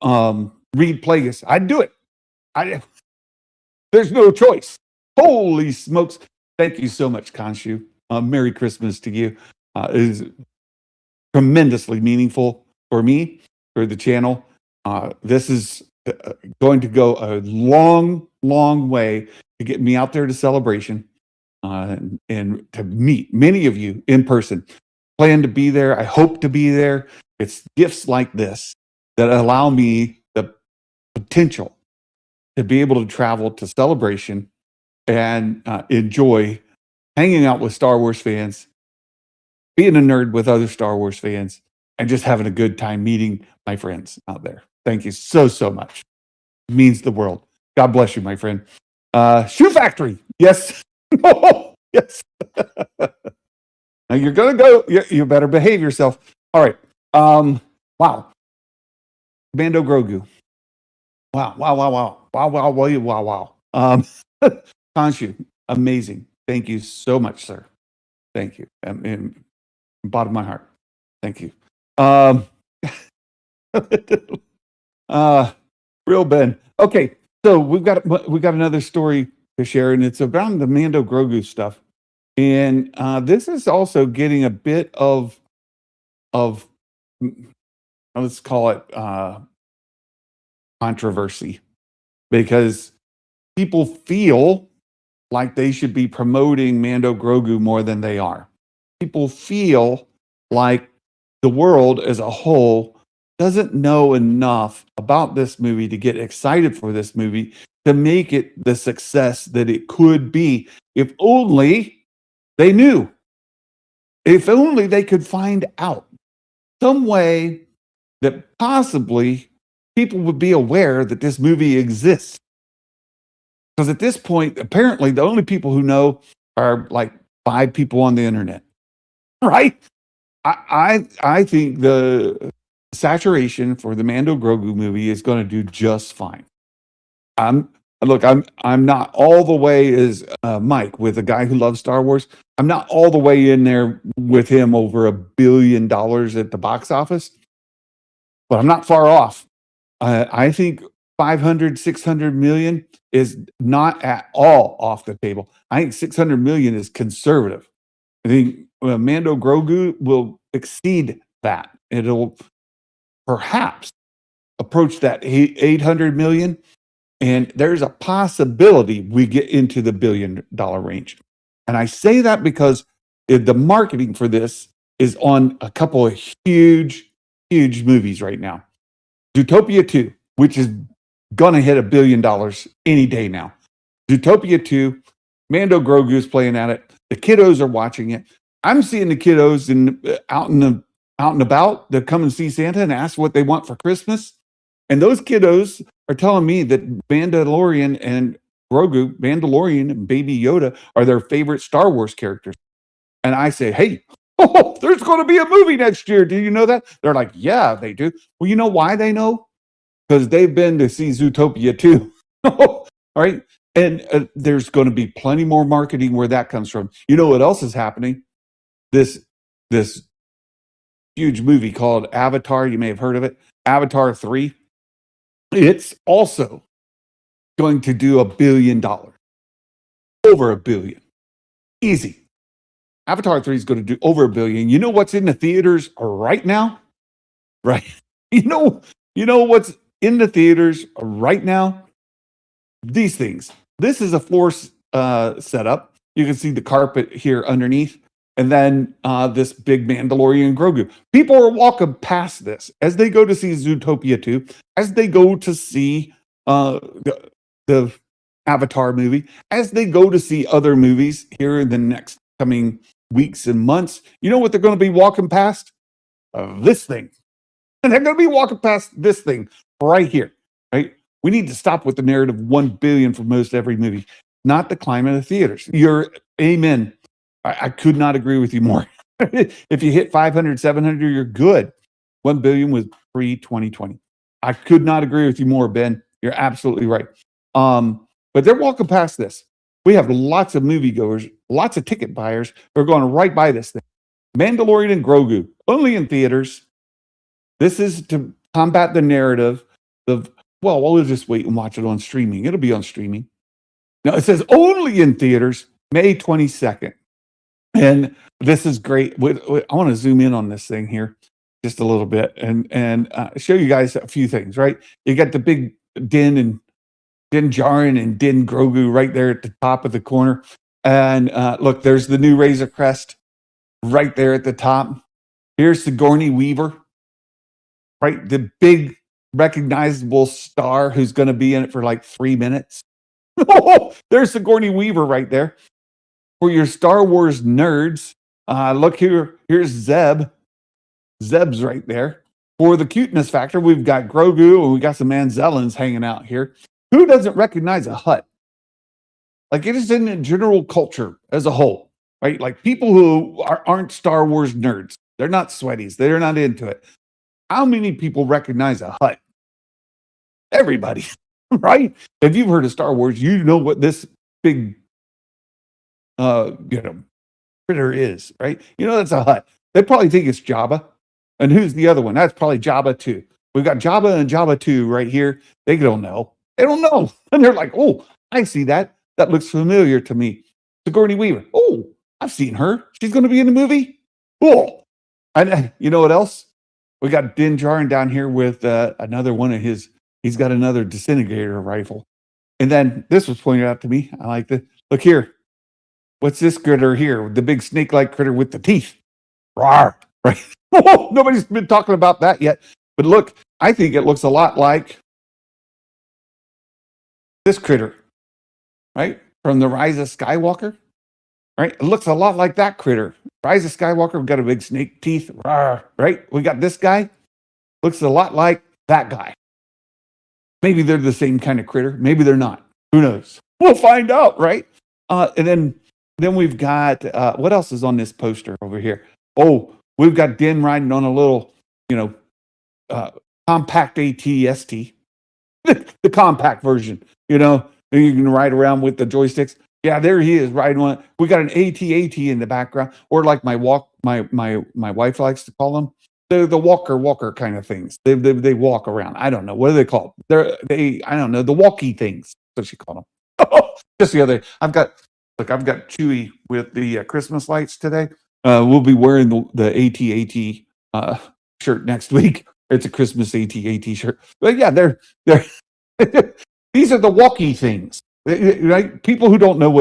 read Plagueis, I'd do it. There's no choice. Holy smokes. Thank you so much, Khonshu. Merry Christmas to you. It is tremendously meaningful for me, for the channel. This is going to go a long, long way to get me out there to Celebration and to meet many of you in person. Plan to be there. I hope to be there. It's gifts like this that allow me the potential to be able to travel to Celebration and enjoy hanging out with Star Wars fans, being a nerd with other Star Wars fans, and just having a good time meeting my friends out there. Thank you so much. It means the world. God bless you, my friend. Shoe Factory. Yes. Yes. Now you're going to go. You better behave yourself. All right. Wow. Mando-Grogu. Wow. Khonshu, amazing. Thank you so much, sir. Thank you. In bottom of my heart. Thank you. Real Ben. Okay, so we've got another story to share, and it's around the Mando-Grogu stuff. And this is also getting a bit of let's call it controversy, because people feel like they should be promoting Mando-Grogu more than they are. People feel like the world as a whole doesn't know enough about this movie to get excited for this movie to make it the success that it could be. If only they knew. If only they could find out some way that possibly people would be aware that this movie exists. Because at this point, apparently, the only people who know are like 5 people on the internet, right? I think the saturation for the Mando-Grogu movie is going to do just fine. I'm not all the way as Mike, with a guy who loves Star Wars. I'm not all the way in there with him over $1 billion at the box office, but I'm not far off. I think 500, 600 million is not at all off the table. I think 600 million is conservative. I think Mando-Grogu will exceed that. It'll perhaps approach that 800 million. And there's a possibility we get into the $1 billion range. And I say that because the marketing for this is on a couple of huge movies right now. Zootopia 2, which is going to hit $1 billion any day now. Zootopia 2, Mando-Grogu is playing at it. The kiddos are watching it. I'm seeing the kiddos out and about that come and see Santa and ask what they want for Christmas. And those kiddos are telling me that Mandalorian and Grogu, Mandalorian and Baby Yoda, are their favorite Star Wars characters. And I say, hey, there's going to be a movie next year. Do you know that? They're like, yeah, they do. Well, you know why they know? Because they've been to see Zootopia 2. All right. And there's going to be plenty more marketing where that comes from. You know what else is happening? This huge movie called Avatar. You may have heard of it. Avatar 3. It's also going to do $1 billion. Over $1 billion. Easy. Avatar 3 is going to do over $1 billion. You know what's in the theaters right now? Right. You know what's in the theaters right now? These things. This is a floor setup. You can see the carpet here underneath. And then this big Mandalorian Grogu. People are walking past this as they go to see Zootopia 2, as they go to see the Avatar movie, as they go to see other movies here in the next coming weeks and months, you know what they're going to be walking past? This thing. And they're going to be walking past this thing right here, right? We need to stop with the narrative 1 billion for most every movie, not the climate of theaters. You're amen. I could not agree with you more. If you hit 500, 700, you're good. 1 billion was pre 2020. I could not agree with you more, Ben. You're absolutely right. But they're walking past this. We have lots of moviegoers, lots of ticket buyers who are going right by this thing. Mandalorian and Grogu, only in theaters. This is to combat the narrative of, well, we'll just wait and watch it on streaming. It'll be on streaming. Now, it says only in theaters, May 22nd. And this is great. I want to zoom in on this thing here just a little bit and show you guys a few things, right? You got the big Din Djarin and Din Grogu right there at the top of the corner. And look, there's the new Razor Crest right there at the top. Here's Sigourney Weaver, right? The big recognizable star who's going to be in it for like 3 minutes. There's Sigourney Weaver right there. For your Star Wars nerds, look here. Here's Zeb. Zeb's right there. For the cuteness factor, we've got Grogu and we got some Manzellans hanging out here. Who doesn't recognize a Hutt? Like, it is in the general culture as a whole, right? Like, people who aren't Star Wars nerds, they're not sweaties, they're not into it. How many people recognize a Hutt? Everybody, right? If you've heard of Star Wars, you know what this big critter is, right? You know, that's a Hutt. They probably think it's Jabba. And who's the other one? That's probably Jabba 2. We've got Jabba and Jabba 2 right here. They don't know. They don't know. And they're like, oh, I see that. That looks familiar to me. Sigourney Weaver. Oh, I've seen her. She's going to be in the movie. Cool. And you know what else? We got Din Djarin down here with another one of his. He's got another disintegrator rifle. And then this was pointed out to me. I like this. Look here. What's this critter here? The big snake-like critter with the teeth. Rawr. Right? Nobody's been talking about that yet. But look, I think it looks a lot like this critter, right? From the Rise of Skywalker, right? It looks a lot like that critter. Rise of Skywalker, we've got a big snake teeth, rawr, right? We got this guy. Looks a lot like that guy. Maybe they're the same kind of critter. Maybe they're not. Who knows? We'll find out, right? And then we've got, what else is on this poster over here? Oh, we've got Din riding on a little, compact AT-ST. The compact version, you can ride around with the joysticks. Yeah, there he is riding one. We got an AT-AT in the background, or like my wife likes to call them, the walker kind of things. They walk around. I don't know, what are they called? I don't know, the walkie things. That's what she called them. Just the other. I've got Chewy with the Christmas lights today. We'll be wearing the AT-AT shirt next week. It's a Christmas AT-AT shirt. But yeah, they're these are the walkie things, right? People who don't know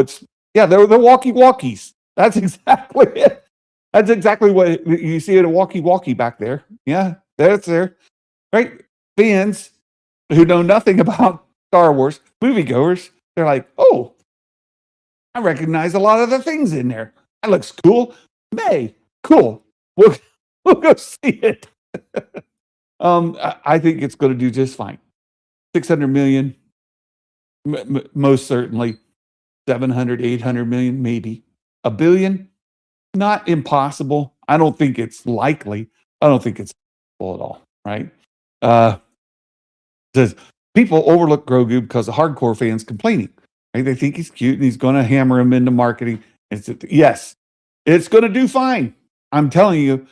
they're the walkie-walkies. That's exactly it. That's exactly what you see at a walkie-walkie back there. Yeah, that's there, right? Fans who know nothing about Star Wars, moviegoers, they're like, oh, I recognize a lot of the things in there. That looks cool. May, cool. We'll go see it. I think it's going to do just fine. 600 million, most certainly. 700, 800 million, maybe. A billion, not impossible. I don't think it's likely. I don't think it's possible at all, right? Says people overlook Grogu because of hardcore fans complaining. Right? They think he's cute and he's going to hammer him into marketing. Yes, it's going to do fine. I'm telling you,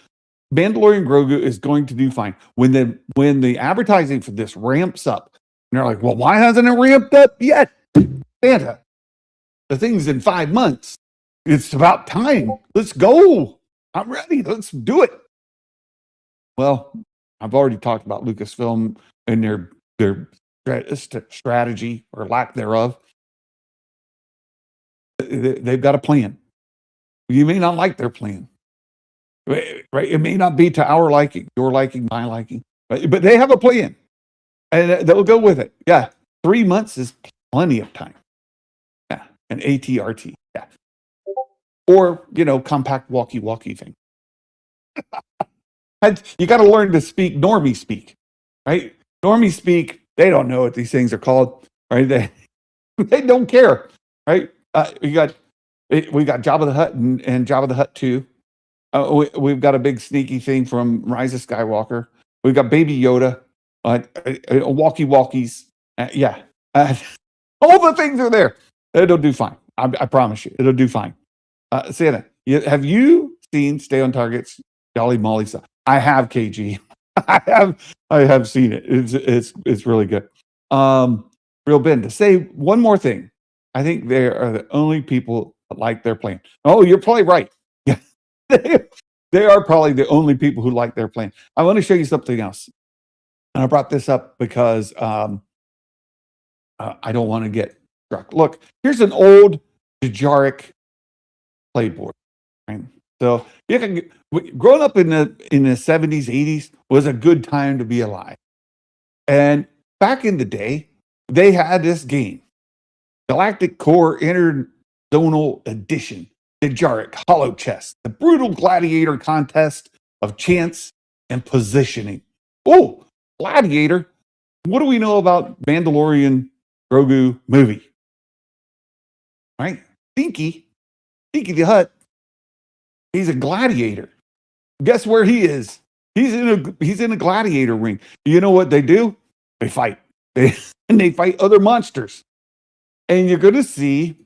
Mandalorian Grogu is going to do fine. When the advertising for this ramps up, and they're like, well, why hasn't it ramped up yet? Santa, the thing's in 5 months. It's about time. Let's go. I'm ready. Let's do it. Well, I've already talked about Lucasfilm and their strategy or lack thereof. They've got a plan. You may not like their plan. Right? It may not be to our liking, your liking, my liking, but they have a plan, and they'll go with it. Yeah, 3 months is plenty of time. an ATRT. Yeah. Or, compact walkie-walkie thing. You got to learn to speak normie speak, right? Normie speak, they don't know what these things are called, right? They don't care, right? We got Jabba the Hutt and Jabba the Hutt 2. We've got a big sneaky thing from Rise of Skywalker. We've got Baby Yoda, walkie-walkies. Yeah. All the things are there. It'll do fine. I promise you. It'll do fine. Santa, have you seen Stay on Target's Jolly Molly stuff? I have, KG. I have seen it. It's really good. Real Ben, to say one more thing, I think they are the only people that like their plan. Oh, you're probably right. Yeah, they are probably the only people who like their plan. I want to show you something else, and I brought this up because I don't want to get struck. Look, here's an old Dejaric playboard. Right? So growing up in the 70s, 80s was a good time to be alive. And back in the day, they had this game, Galactic Core Interzonal Edition, Dejaric Hollow Chess, the brutal gladiator contest of chance and positioning. Oh, gladiator. What do we know about Mandalorian Grogu movie? Right? Dinky the Hutt, he's a gladiator. Guess where he is? He's in a gladiator ring. You know what they do? They fight. They fight other monsters. And you're going to see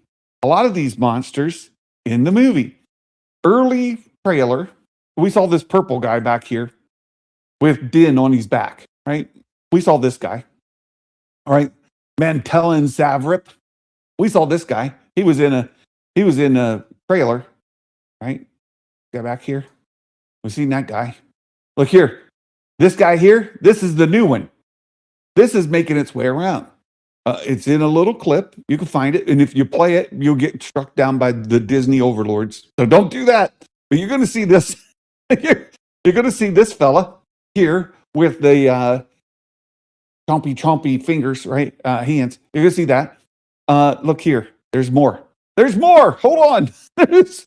a lot of these monsters in the movie. Early trailer, we saw this purple guy back here with Din on his back, right? We saw this guy. All right. Mantellin Savrip. We saw this guy. He was in a trailer, right? Guy back here. We've seen that guy. Look here. This guy here, this is the new one. This is making its way around. It's in a little clip. You can find it. And if you play it, you'll get struck down by the Disney overlords. So don't do that. But you're going to see this. You're going to see this fella here with the chompy fingers, right? Hands. You're going to see that. Look here. There's more. There's more. Hold on. There's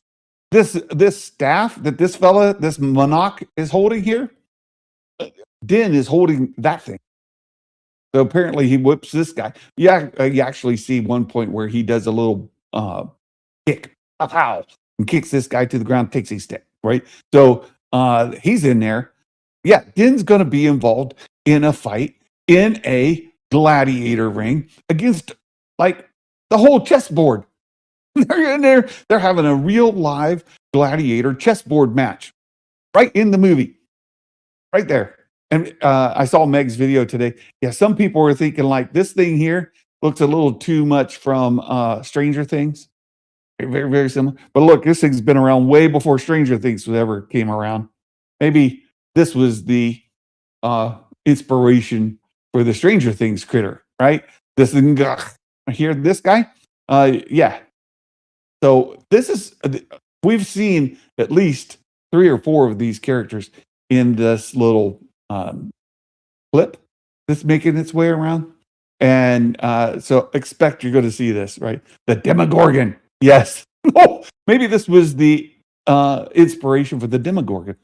this staff that this fella, this monarch is holding here. Din is holding that thing. So apparently he whips this guy. Yeah, you actually see one point where he does a little kick, pow, and kicks this guy to the ground, takes his stick, right? So he's in there. Yeah, Din's going to be involved in a fight in a gladiator ring against like the whole chessboard. They're in there. They're having a real live gladiator chessboard match right in the movie, right there. And I saw Meg's video today. Yeah, some people were thinking like this thing here looks a little too much from Stranger Things. Very, very similar. But look, this thing's been around way before Stranger Things ever came around. Maybe this was the inspiration for the Stranger Things critter, right? This thing, here, this guy. Yeah. So this is, we've seen at least 3 or 4 of these characters in this little clip that's making its way around. And so expect you're going to see this, right? The Demogorgon. Yes. Oh, maybe this was the inspiration for the Demogorgon,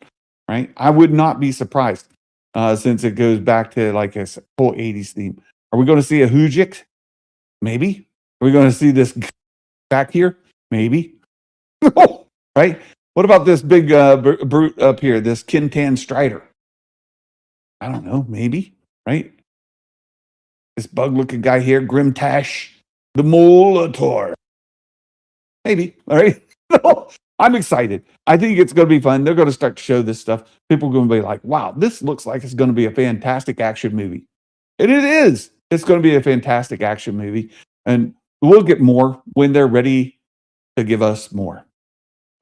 right? I would not be surprised since it goes back to like a whole 80s theme. Are we going to see a Hujik? Maybe. Are we going to see this back here? Maybe. Right? What about this big brute up here, this Kintan Strider? I don't know, maybe, right? This bug-looking guy here, Grimtash, the Molitor. Maybe, all right? I'm excited. I think it's going to be fun. They're going to start to show this stuff. People are going to be like, wow, this looks like it's going to be a fantastic action movie. And it is. It's going to be a fantastic action movie. And we'll get more when they're ready to give us more.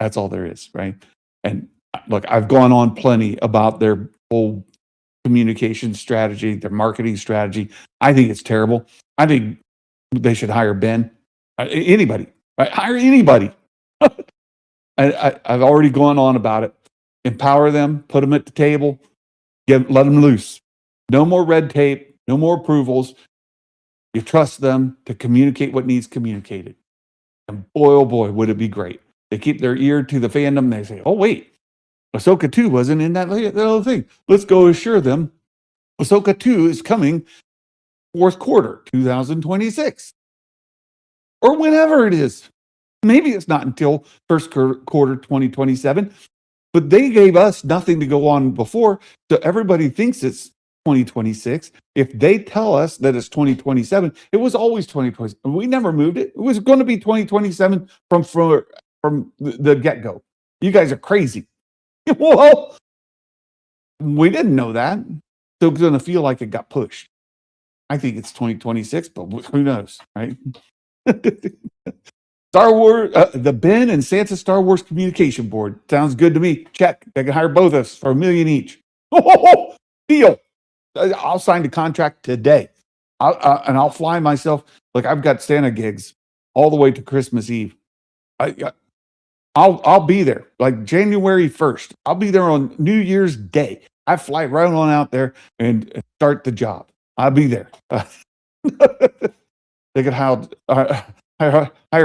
That's all there is, right? And look, I've gone on plenty about their whole communication strategy, their marketing strategy. I think it's terrible. I think they should hire Ben. Anybody. Right? Hire anybody. I've already gone on about it. Empower them, put them at the table, let them loose. No more red tape, no more approvals. You trust them to communicate what needs communicated. And boy, oh boy, would it be great. They keep their ear to the fandom. They say, oh, wait, Ahsoka 2 wasn't in that little thing. Let's go assure them Ahsoka 2 is coming fourth quarter 2026 or whenever it is. Maybe it's not until first quarter 2027, but they gave us nothing to go on before. So everybody thinks it's 2026. If they tell us that it's 2027, it was always 2027. We never moved it. It was going to be 2027 from the get go. You guys are crazy. Well, we didn't know that. So it's going to feel like it got pushed. I think it's 2026, but who knows, right? Star Wars, the Ben and Santa Star Wars Communication Board. Sounds good to me. Check. They can hire both of us for $1 million each. Oh, deal. I'll sign the contract today. I'll fly myself. Like I've got Santa gigs all the way to Christmas Eve. I'll be there like January 1st. I'll be there on New Year's Day. I fly right on out there and start the job. I'll be there. They could hire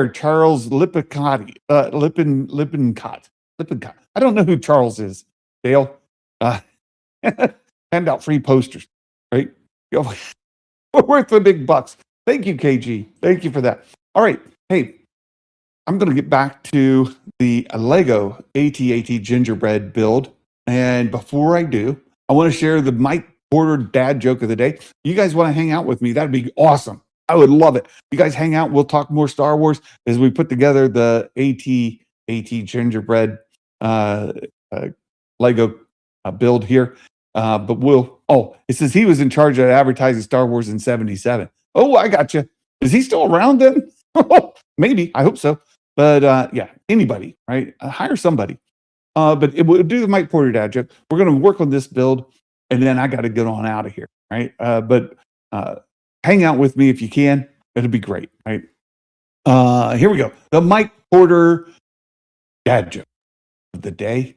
Charles Lippincott. Lippincott. I don't know who Charles is. Dale. Hand out free posters, right? We're worth the big bucks. Thank you, KG. Thank you for that. All right. Hey, I'm going to get back to the Lego AT-AT Gingerbread build. And before I do, I want to share the Mike Porter dad joke of the day. You guys want to hang out with me? That'd be awesome. I would love it. You guys hang out. We'll talk more Star Wars as we put together the AT-AT Gingerbread Lego build here. But it says he was in charge of advertising Star Wars in 77. Oh, I got you. Is he still around then? Maybe. I hope so. But yeah, anybody, right? Hire somebody. But it would do the Mike Porter dad joke. We're going to work on this build, and then I got to get on out of here, right? But hang out with me if you can. It'll be great, right? Here we go. The Mike Porter dad joke of the day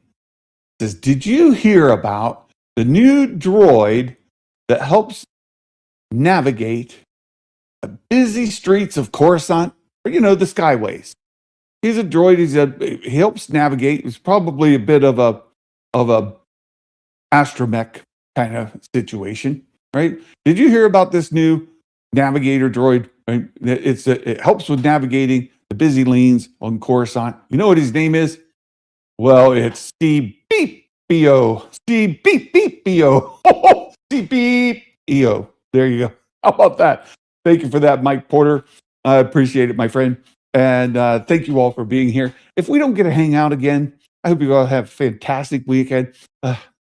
says, did you hear about the new droid that helps navigate the busy streets of Coruscant, or the skyways? He's a droid. He helps navigate. He's probably a bit of a astromech kind of situation, right? Did you hear about this new navigator droid? Right? It helps with navigating the busy lanes on Coruscant. You know what his name is? Well, it's C-Beep-B-O. C-Beep-Beep-B-O. C-Beep-E-O. There you go. How about that? Thank you for that, Mike Porter. I appreciate it, my friend. And thank you all for being here. If we don't get to hang out again, I hope you all have a fantastic weekend.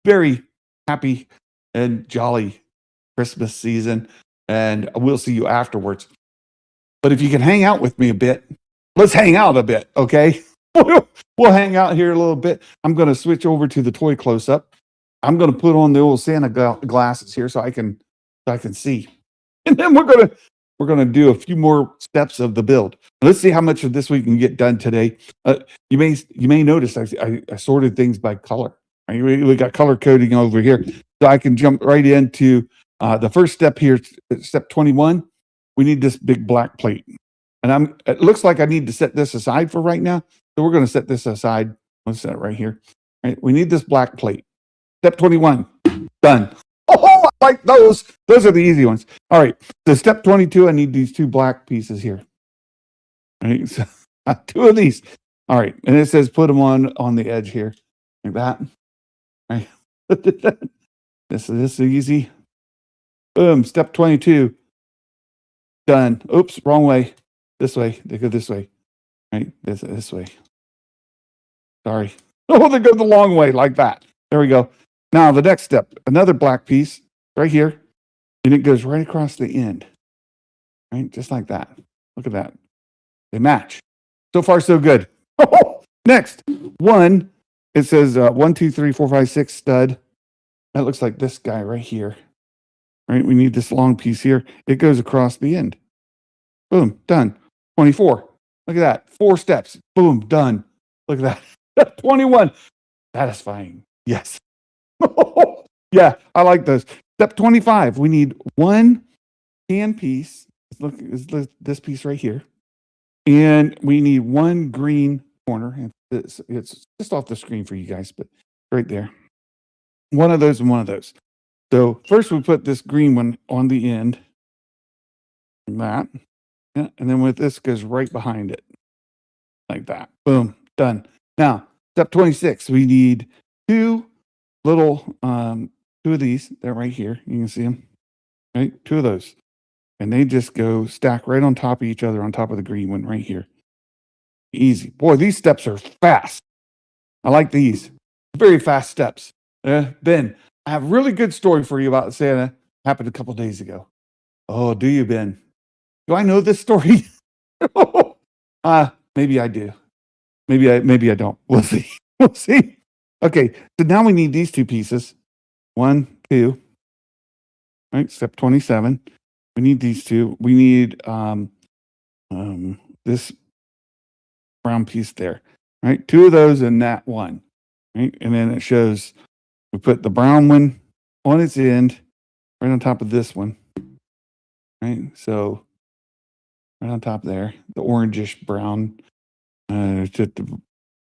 Very happy and jolly Christmas season. And we'll see you afterwards. But if you can hang out with me a bit, let's hang out a bit, okay? We'll hang out here a little bit. I'm going to switch over to the toy close-up. I'm going to put on the old Santa glasses here so I can see. And then we're going to do a few more steps of the build. Let's see how much of this we can get done today. You may notice I sorted things by color. We got color coding over here, so I can jump right into the first step here. Step 21. We need this big black plate, and it looks like I need to set this aside for right now. So we're going to set this aside. Let's set it right here. All right, we need this black plate. Step 21. Done. Oh, I like those. Those are the easy ones. All right. So step 22, I need these two black pieces here. All right. So two of these. All right. And it says put them on the edge here. Like that. All right. This is easy. Boom. Step 22. Done. Oops. Wrong way. This way. They go this way. All right. This way. Sorry. Oh, they go the long way like that. There we go. Now, the next step, another black piece right here, and it goes right across the end, right? Just like that. Look at that. They match. So far, so good. Next, it says 1, 2, 3, 4, 5, 6 stud. That looks like this guy right here, right? We need this long piece here. It goes across the end. Boom, done. 24. Look at that. 4 steps. Boom, done. Look at that. 21. Satisfying. Yes. Yeah, I like those. Step 25. We need one hand piece. Look, is this piece right here. And we need one green corner. And it's just off the screen for you guys, but right there. One of those and one of those. So first we put this green one on the end. Like that. Yeah, and then with this goes right behind it. Like that. Boom. Done. Now, step 26. We need two little two of these. They're right here. You can see them. Right? Two of those. And they just go stack right on top of each other on top of the green one right here. Easy. Boy, these steps are fast. I like these. Very fast steps. Ben, I have a really good story for you about Santa. Happened a couple days ago. Oh, do you, Ben? Do I know this story? Maybe I do. Maybe I don't. We'll see. We'll see. Okay, so now we need these two pieces. 1, 2. Right, step 27. We need these two. We need this brown piece there. Right, two of those and that one. Right, and then it shows we put the brown one on its end, right on top of this one. Right, so right on top there, the orangish brown, just the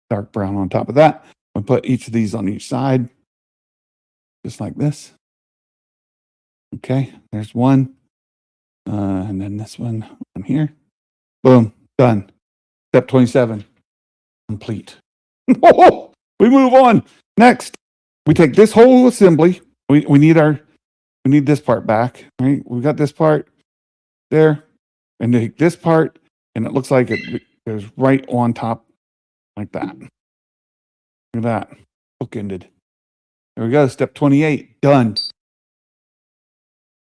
dark brown on top of that. We put each of these on each side, just like this. Okay, there's one. And then this one here. Boom, done. Step 27, complete. We move on. Next, we take this whole assembly. We need this part back, right? We got this part there, and take this part, and it looks like it goes right on top like that. Look at that, bookended. There we go. Step 28, done.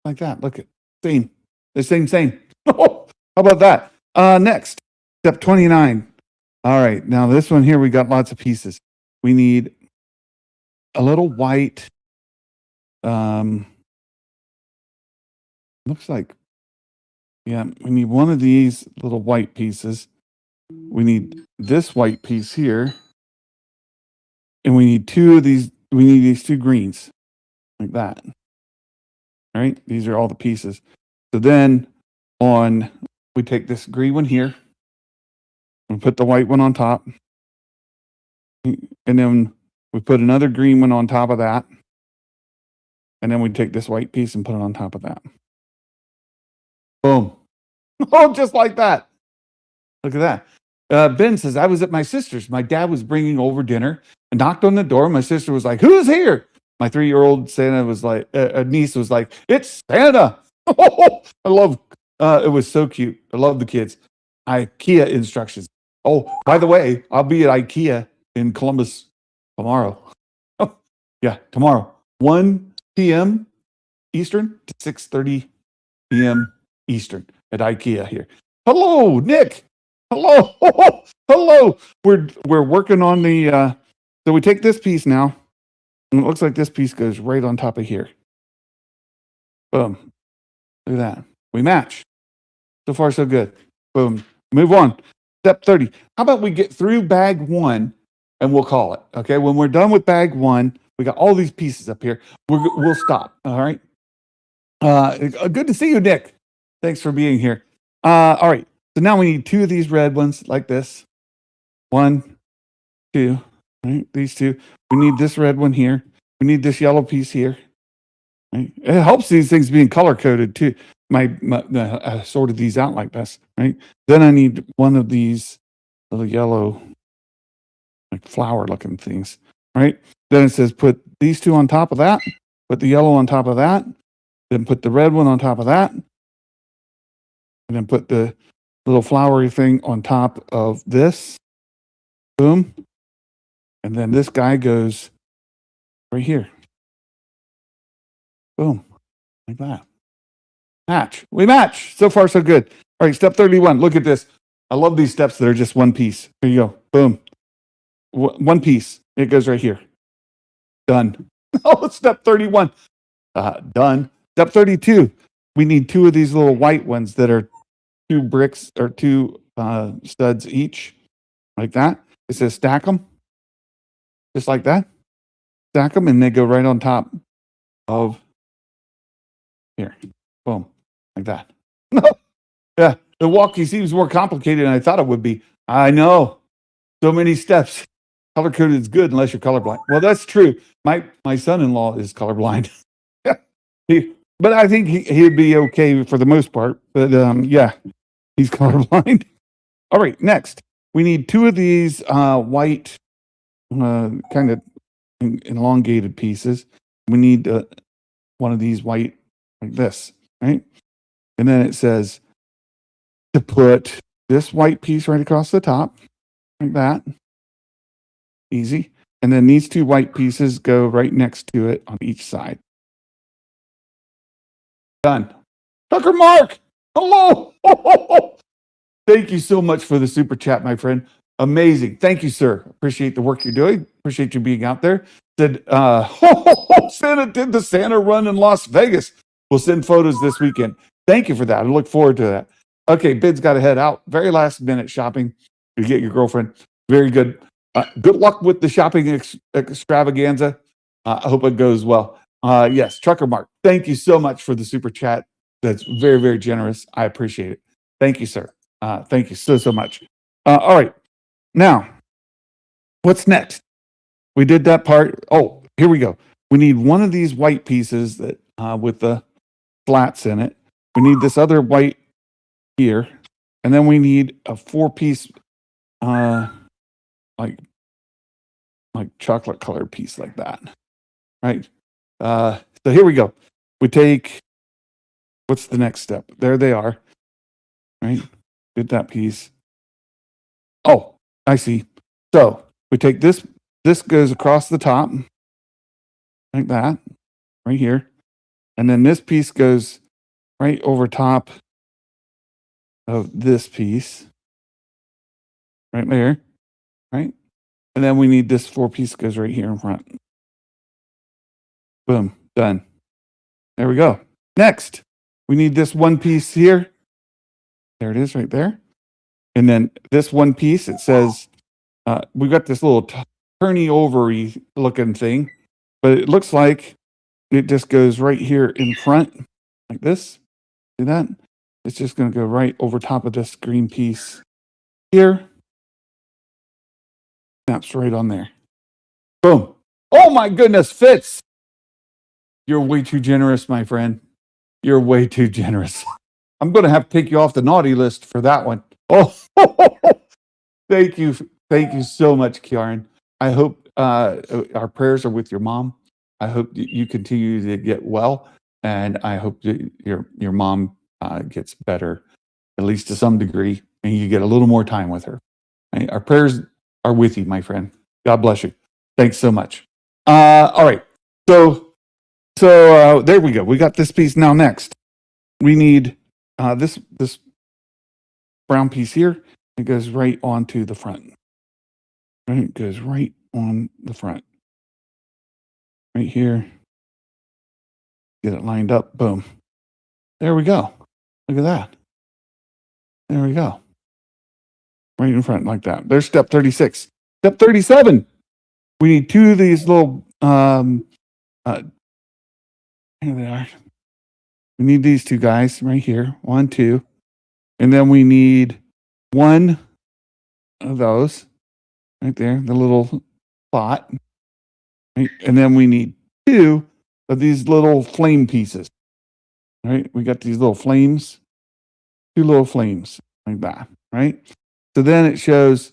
Like that. Look at same. The same. How about that? Next, step 29. All right, now this one here, we got lots of pieces. We need a little white. Looks like, yeah, we need one of these little white pieces. We need this white piece here, and we need two of these. We need these two greens, like that. All right, these are all the pieces. So then we take this green one here and put the white one on top. And then we put another green one on top of that. And then we take this white piece and put it on top of that. Boom. Oh, just like that. Look at that. Ben says, I was at my sister's. My dad was bringing over dinner and knocked on the door. My sister was like, who's here? My 3-year-old Santa was like, niece was like, it's Santa. I love, it was so cute. I love the kids. IKEA instructions. Oh, by the way, I'll be at IKEA in Columbus tomorrow. Yeah, tomorrow. 1 p.m. Eastern to 6:30 p.m. Eastern at IKEA here. Hello, Nick. Hello. Hello. We're working on the so we take this piece now, and it looks like this piece goes right on top of here. Boom. Look at that. We match. So far, so good. Boom. Move on. Step 30. How about we get through bag 1 and we'll call it? Okay. When we're done with bag 1, we got all these pieces up here. We'll stop. All right. Good to see you, Nick. Thanks for being here. All right. So now we need 2 of these red ones like this. 1, 2. Right. These 2. We need this red one here. We need this yellow piece here. Right? It helps these things being color coded too. I sorted these out like this, right? Then I need one of these little yellow, like flower looking things, right? Then it says put these 2 on top of that, put the yellow on top of that, then put the red one on top of that, and then put the little flowery thing on top of this. Boom. And then this guy goes right here. Boom. Like that. Match. We match. So far, so good. All right, step 31. Look at this. I love these steps that are just one piece. Here you go. Boom. One piece. It goes right here. Done. Oh, step 31. Done. Step 32. We need 2 of these little white ones that are 2 bricks or 2 studs each. Like that. It says stack them. Just like that. Stack them and they go right on top of here. Boom. Like that. Yeah. Milwaukee seems more complicated than I thought it would be. I know. So many steps. Color coded is good unless you're colorblind. Well, that's true. My son-in-law is colorblind. But I think he'd be okay for the most part. But yeah, he's colorblind. All right, next. We need two of these white kind of elongated pieces. We need one of these white like this, right? And then it says to put this white piece right across the top, like that. Easy. And then these two white pieces go right next to it on each side. Done. Tucker Mark, hello. Thank you so much for the super chat, my friend. Amazing. Thank you, sir. Appreciate the work you're doing. Appreciate you being out there. Said, Santa did the Santa run in Las Vegas. We'll send photos this weekend. Thank you for that. I look forward to that. Okay, Bid's got to head out. Very last minute shopping to get your girlfriend. Very good. Good luck with the shopping extravaganza. I hope it goes well. Yes, Trucker Mark, thank you so much for the super chat. That's very, very generous. I appreciate it. Thank you, sir. Thank you so much. All right. Now, what's next? We did that part. Oh, here we go. We need one of these white pieces that with the slats in it. We need this other white here. And then we need a 4-piece like chocolate colored piece like that. Right. So here we go. We take, what's the next step? There they are. Right. Did that piece. Oh, I see. So we take this goes across the top like that, right here. And then this piece goes right over top of this piece, right there, right? And then we need this 4-piece goes right here in front. Boom, done. There we go. Next, we need this 1 piece here. There it is right there. And then this 1 piece, it says, we got this little turny over-y looking thing, but it looks like it just goes right here in front like this. See that? It's just going to go right over top of this green piece here. Snaps right on there. Boom. Oh my goodness, fits. You're way too generous, my friend. You're way too generous. I'm going to have to take you off the naughty list for that one. Oh, thank you. Thank you so much, Kieran. I hope our prayers are with your mom. I hope you continue to get well, and I hope that your mom gets better, at least to some degree, and you get a little more time with her. Right? Our prayers are with you, my friend. God bless you. Thanks so much. All right. So there we go. We got this piece now. Next, we need this brown piece here. It goes right onto the front. Right, it goes right on the front. Right here. Get it lined up. Boom. There we go. Look at that. There we go. Right in front like that. There's step 36. Step 37. We need 2 of these little here they are. We need these 2 guys right here. 1, 2. And then we need 1 of those right there, the little spot. Right? And then we need 2 of these little flame pieces. Right? We got these little flames, 2 little flames like that. Right? So then it shows,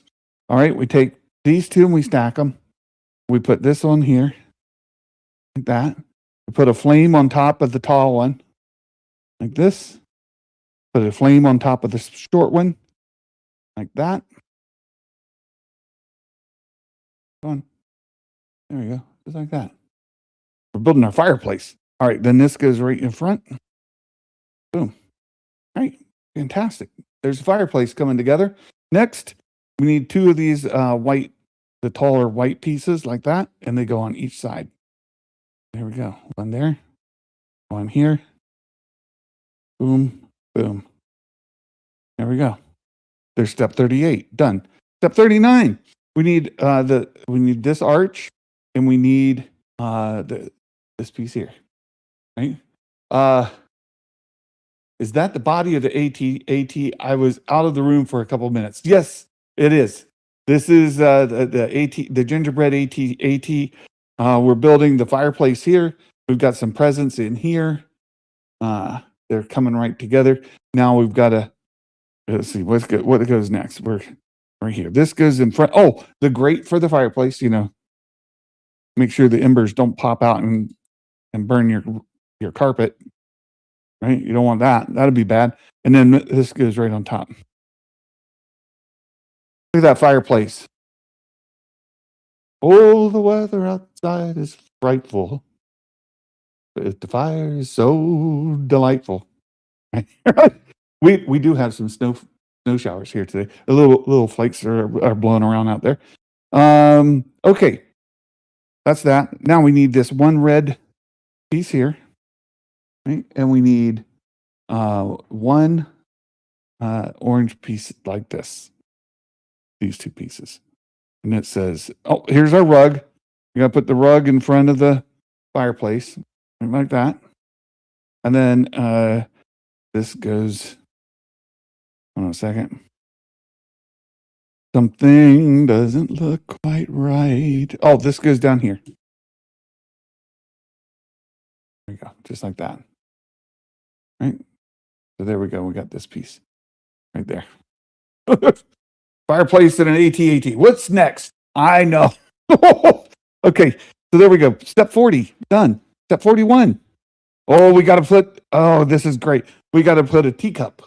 all right, we take these 2 and we stack them. We put this on here like that. We put a flame on top of the tall one like this. Put a flame on top of the short one like that. On. There we go. Just like that. We're building our fireplace. All right, then this goes right in front. Boom. All right, fantastic. There's a fireplace coming together. Next, we need 2 of these white, the taller white pieces like that, and they go on each side. There we go. 1 there, 1 here. Boom, boom. There we go. There's step 38. Done. Step 39. We need this arch, and we need this piece here. Right? Is that the body of the AT? I was out of the room for a couple minutes. Yes, it is. This is the AT, the gingerbread AT. We're building the fireplace here. We've got some presents in here. They're coming right together. Now we've got to, let's see what goes next. We're right here. This goes in front. Oh, the grate for the fireplace. Make sure the embers don't pop out and burn your carpet. Right? You don't want that. That'd be bad. And then this goes right on top. Look at that fireplace. Oh, the weather outside is frightful, but the fire is so delightful. we do have some snow showers here today. The little flakes are blowing around out there. Okay, that's that. Now we need this one red piece here, right? And we need one orange piece like this. These two pieces. And it says, oh, here's our rug. You got to put the rug in front of the fireplace, like that. And then this goes, hold on a second. Something doesn't look quite right. Oh, this goes down here. There we go, just like that. Right? So there we go. We got this piece right there. Fireplace and an AT-AT. What's next? I know. Okay, so there we go. Step 40, done. Step 41. Oh, we got to put, oh, this is great. We got to put a teacup.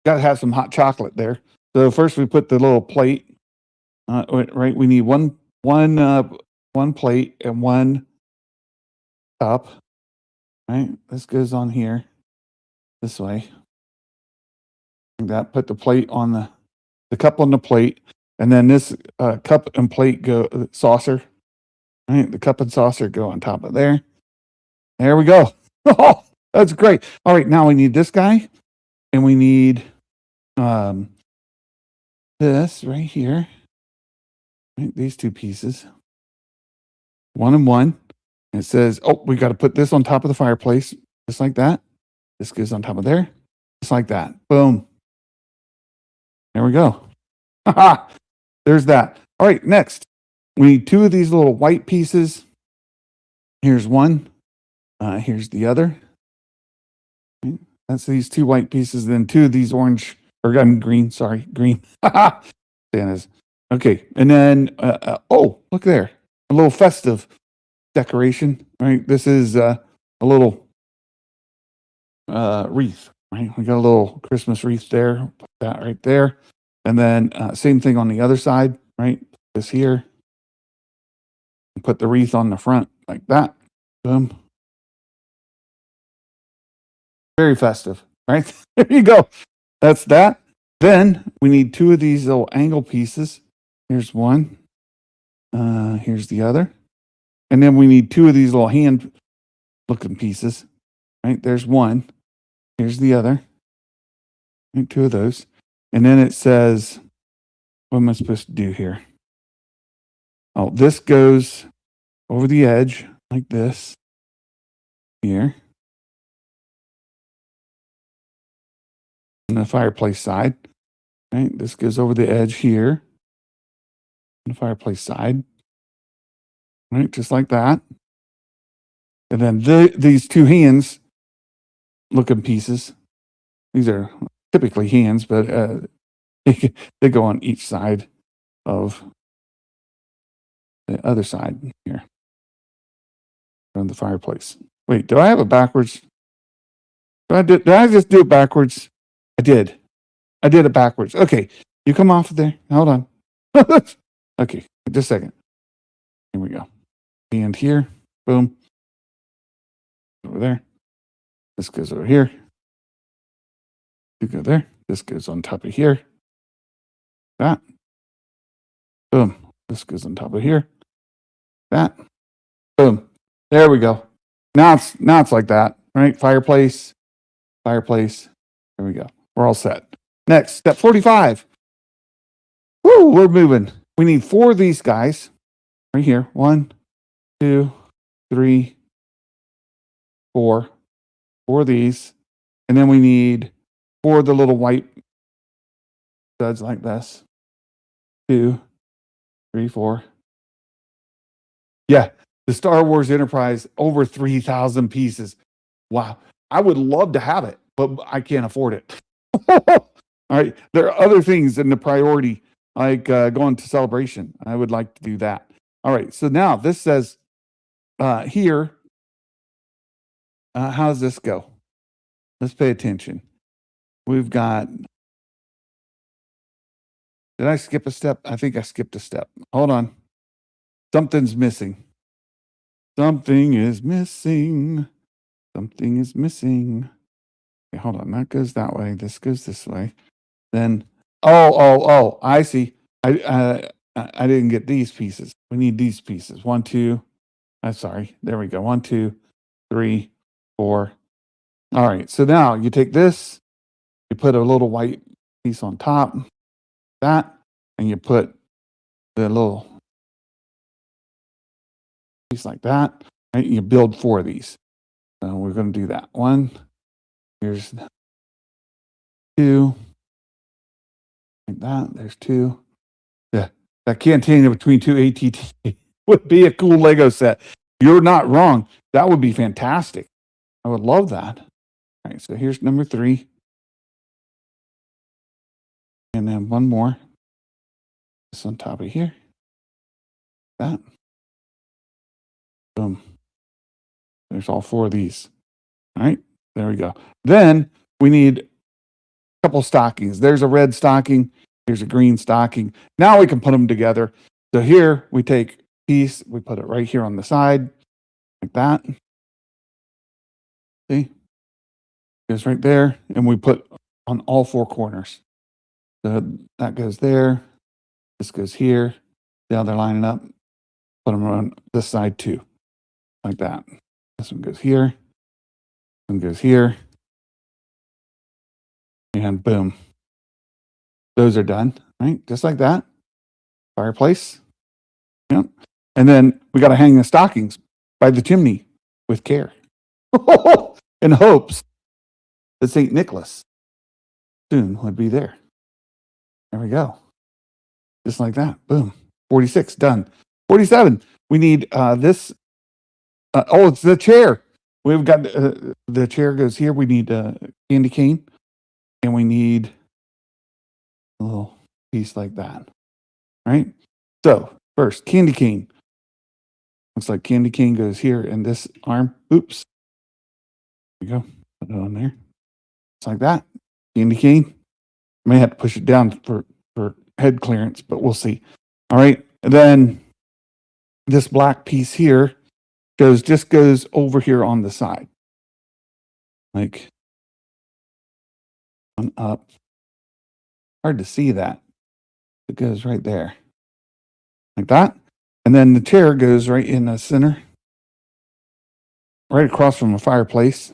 Got to have some hot chocolate there. So first we put the little plate. Right, we need one plate and one cup. Right, this goes on here, this way. Like that. Put the plate on the cup on the plate, and then this cup and plate go saucer. Right, the cup and saucer go on top of there. There we go. Oh, that's great. All right, now we need this guy, and we need this right here. Right, these two pieces, one and one. And it says, oh, we got to put this on top of the fireplace, just like that. This goes on top of there, just like that. Boom. There we go. There's that. All right, next. We need two of these little white pieces. Here's one. Here's the other. That's these two white pieces. Then two of these orange, or I'm green. Sorry, green. Santa's. Okay, and then oh, look there, a little festive decoration. Right, this is a little wreath. Right, we got a little Christmas wreath there. Put that right there, and then same thing on the other side. Right, this here. Put the wreath on the front like that. Boom. Very festive, right? There you go. That's that. Then we need two of these little angle pieces. Here's one. Here's the other. And then we need two of these little hand looking pieces. Right? There's one. Here's the other. Right, two of those. And then it says, what am I supposed to do here? Oh, this goes over the edge like this. Here. On the fireplace side. Right? This goes over the edge here. On the fireplace side. Right? Just like that. And then these two hands looking pieces. These are typically hands, but they go on each side of the other side here. On the fireplace. Wait, do I have it backwards? Did I just do it backwards? I did. I did it backwards. Okay, you come off of there. Hold on. Okay, just a second. Here we go. And here, boom. Over there. This goes over here. You go there. This goes on top of here. That. Boom. This goes on top of here. That. Boom. There we go. Now it's like that, right? Fireplace. There we go. We're all set. Next, step 45. Woo, we're moving. We need four of these guys right here. 1, 2, 3, 4. Four of these. And then we need 4 of the little white studs like this. 2, 3, 4. Yeah, the Star Wars Enterprise, over 3,000 pieces. Wow. I would love to have it, but I can't afford it. All right. There are other things in the priority, like going to Celebration. I would like to do that. All right. So now this says here, how does this go? Let's pay attention. We've got, did I skip a step? I think I skipped a step. Hold on. Something's missing. Something is missing. Something is missing. Okay, hold on. That goes that way. This goes this way. Then, oh, I see. I didn't get these pieces. We need these pieces. 1, 2. I'm sorry. There we go. 1, 2, 3, 4. All right. So now you take this, you put a little white piece on top, that, and you put the little piece like that. Right? You build 4 of these. So we're going to do that. 1. Here's 2. Like that. There's 2. Yeah. That cantina between 2 ATT would be a cool Lego set. You're not wrong. That would be fantastic. I would love that. All right. So here's number 3. And then 1 more. This on top of here. That. Boom. There's all 4 of these. All right. There we go. Then we need a couple stockings. There's a red stocking. Here's a green stocking. Now we can put them together. So here we take a piece, we put it right here on the side, like that. See? Goes right there, and we put on all 4 corners. So that goes there. This goes here. Now they're lining up. Put them on this side too, like that. This one goes here. This one goes here. And boom. Those are done, right? Just like that. Fireplace. Yep. And then we got to hang the stockings by the chimney with care. In hopes that St. Nicholas soon would be there. There we go. Just like that. Boom. 46, done. 47, we need this. Oh, it's the chair. We've got the chair goes here. We need a candy cane. And we need a little piece like that. Right? So, first, candy cane. Looks like candy cane goes here and this arm. Oops. There we go. Put it on there. Just like that. Candy cane. May have to push it down for head clearance, but we'll see. All right. And then this black piece here goes over here on the side. Like one up. Hard to see that. It goes right there. Like that. And then the chair goes right in the center. Right across from the fireplace.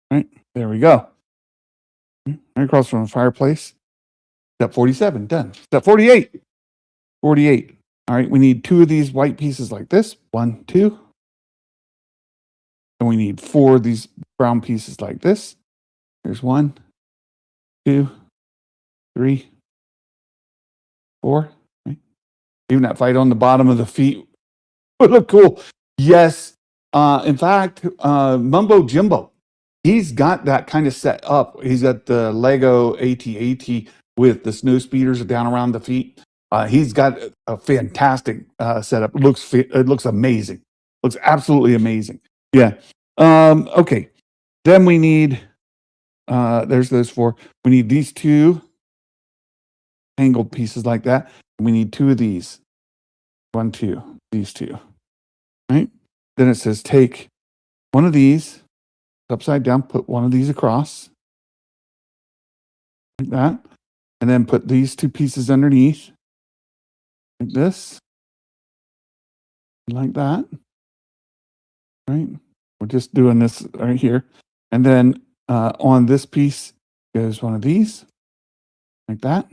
Right. There we go. Right across from the fireplace. Step 47, done. Step 48. 48. All right, we need 2 of these white pieces like this. 1, 2. And we need 4 of these brown pieces like this. There's 1, 2, 3, 4. Right? Even that fight on the bottom of the feet would look cool. Yes. In fact, Mumbo Jimbo, he's got that kind of set up. He's got the Lego AT-AT with the snow speeders down around the feet. He's got a fantastic setup. It looks amazing. Looks absolutely amazing. Yeah. Okay. Then we need, there's those 4. We need these 2 angled pieces like that. We need 2 of these. 1, 2, these 2. Right? Then it says take one of these upside down, put one of these across like that, and then put these 2 pieces underneath like this, like that. Right? We're just doing this right here. And then on this piece goes one of these like that.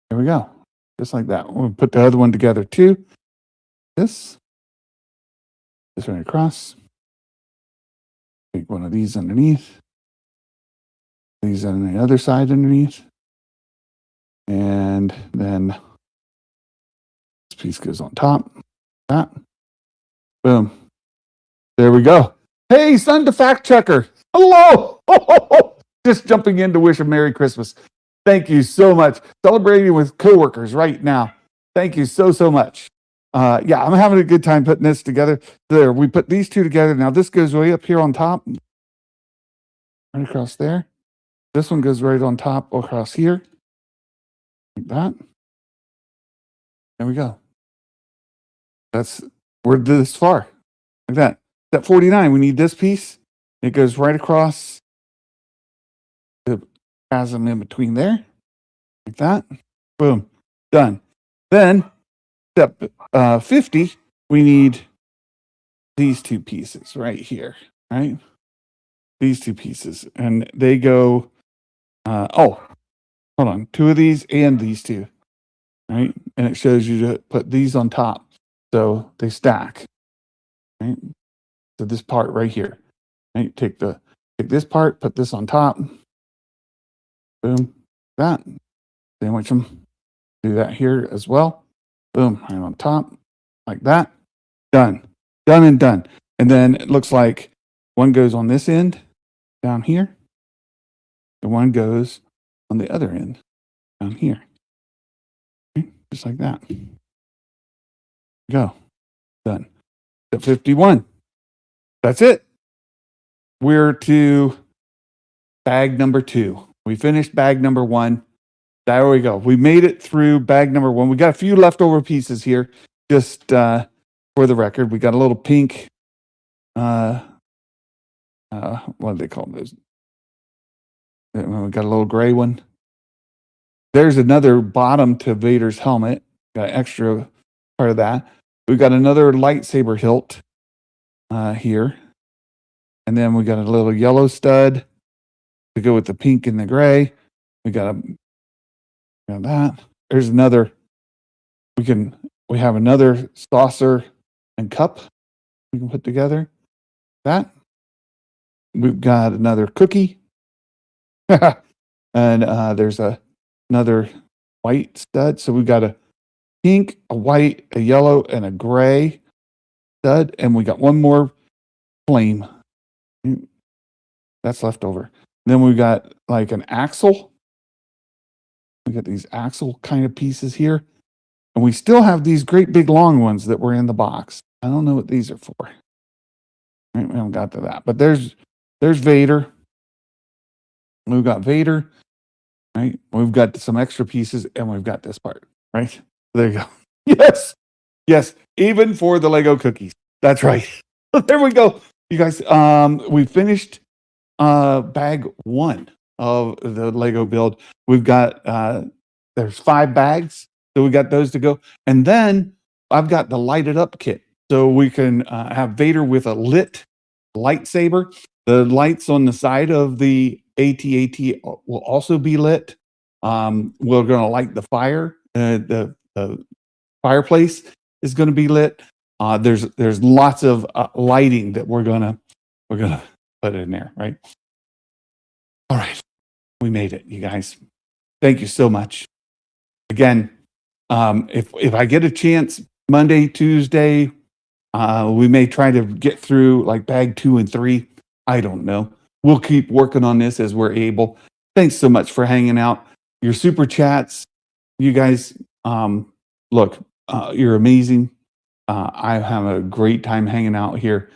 There we go. Just like that. We'll put the other one together too. This one across. Take one of these underneath. These on the other side underneath. And then this piece goes on top. That. Boom. There we go. Hey, son to fact checker. Hello. Just jumping in to wish a Merry Christmas. Thank you so much. Celebrating with coworkers right now. Thank you so much. Yeah, I'm having a good time putting this together. There, we put these two together. Now this goes way up here on top. Right across there. This one goes right on top across here. Like that. There we go. We're this far. Like that. At 49, we need this piece. It goes right across the chasm in between there. Like that. Boom. Done. Then, step 50, we need these two pieces right here. Right? These two pieces. And they go, hold on. Two of these and these two. Right? And it shows you to put these on top. So they stack. Right? So this part right here. Right? Take this part, put this on top. Boom. That. Sandwich them. Do that here as well. Boom. Right on top. Like that. Done. Done and done. And then it looks like one goes on this end down here. And one goes on the other end down here. Okay? Just like that. Go. Done. Step 51. That's it. We're to bag number 2. We finished bag number 1. There we go. We made it through bag number 1. We got a few leftover pieces here. Just for the record, we got a little pink. What do they call those? We got a little gray one. There's another bottom to Vader's helmet. Got an extra part of that. We got another lightsaber hilt here. And then we got a little yellow stud to go with the pink and the gray. We got that. There's another. We have another saucer and cup we can put together. That. We've got another cookie. And there's another white stud. So we've got a pink, a white, a yellow, and a gray stud. And we got one more flame. That's left over. Then we got like an axle. We got these axle kind of pieces here. And we still have these great big long ones that were in the box. I don't know what these are for. Right, we haven't got to that. But there's Vader. We've got Vader. Right? We've got some extra pieces and we've got this part. Right? There you go. Yes. Yes. Even for the Lego cookies. That's right. There we go. You guys, we finished bag 1 of the Lego build. We've got there's 5 bags, so we got those to go. And then I've got the lighted up kit, so we can have Vader with a lit lightsaber. The lights on the side of the AT-AT will also be lit. We're going to light the fire. The fireplace is going to be lit. There's lots of lighting that we're gonna put in there, right? All right, we made it, you guys. Thank you so much. Again, if I get a chance, Monday, Tuesday, we may try to get through like bag 2 and 3. I don't know. We'll keep working on this as we're able. Thanks so much for hanging out. Your super chats, you guys. Look, you're amazing. I have a great time hanging out here.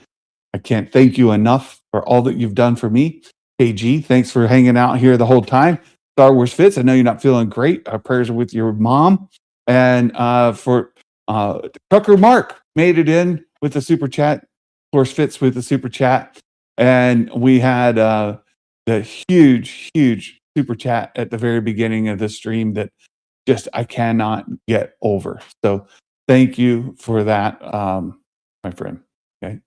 I can't thank you enough for all that you've done for me. KG, thanks for hanging out here the whole time. Star Wars Fits, I know you're not feeling great. Our prayers are with your mom. And for Tucker Mark, made it in with the super chat. Wars Fits with the super chat. And we had the huge super chat at the very beginning of the stream that just I cannot get over. So thank you for that, my friend. Okay.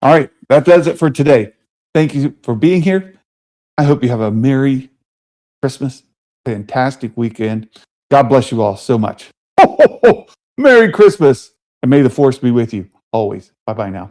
All right. That does it for today. Thank you for being here. I hope you have a Merry Christmas, fantastic weekend. God bless you all so much. Merry Christmas. And may the force be with you always. Bye-bye now.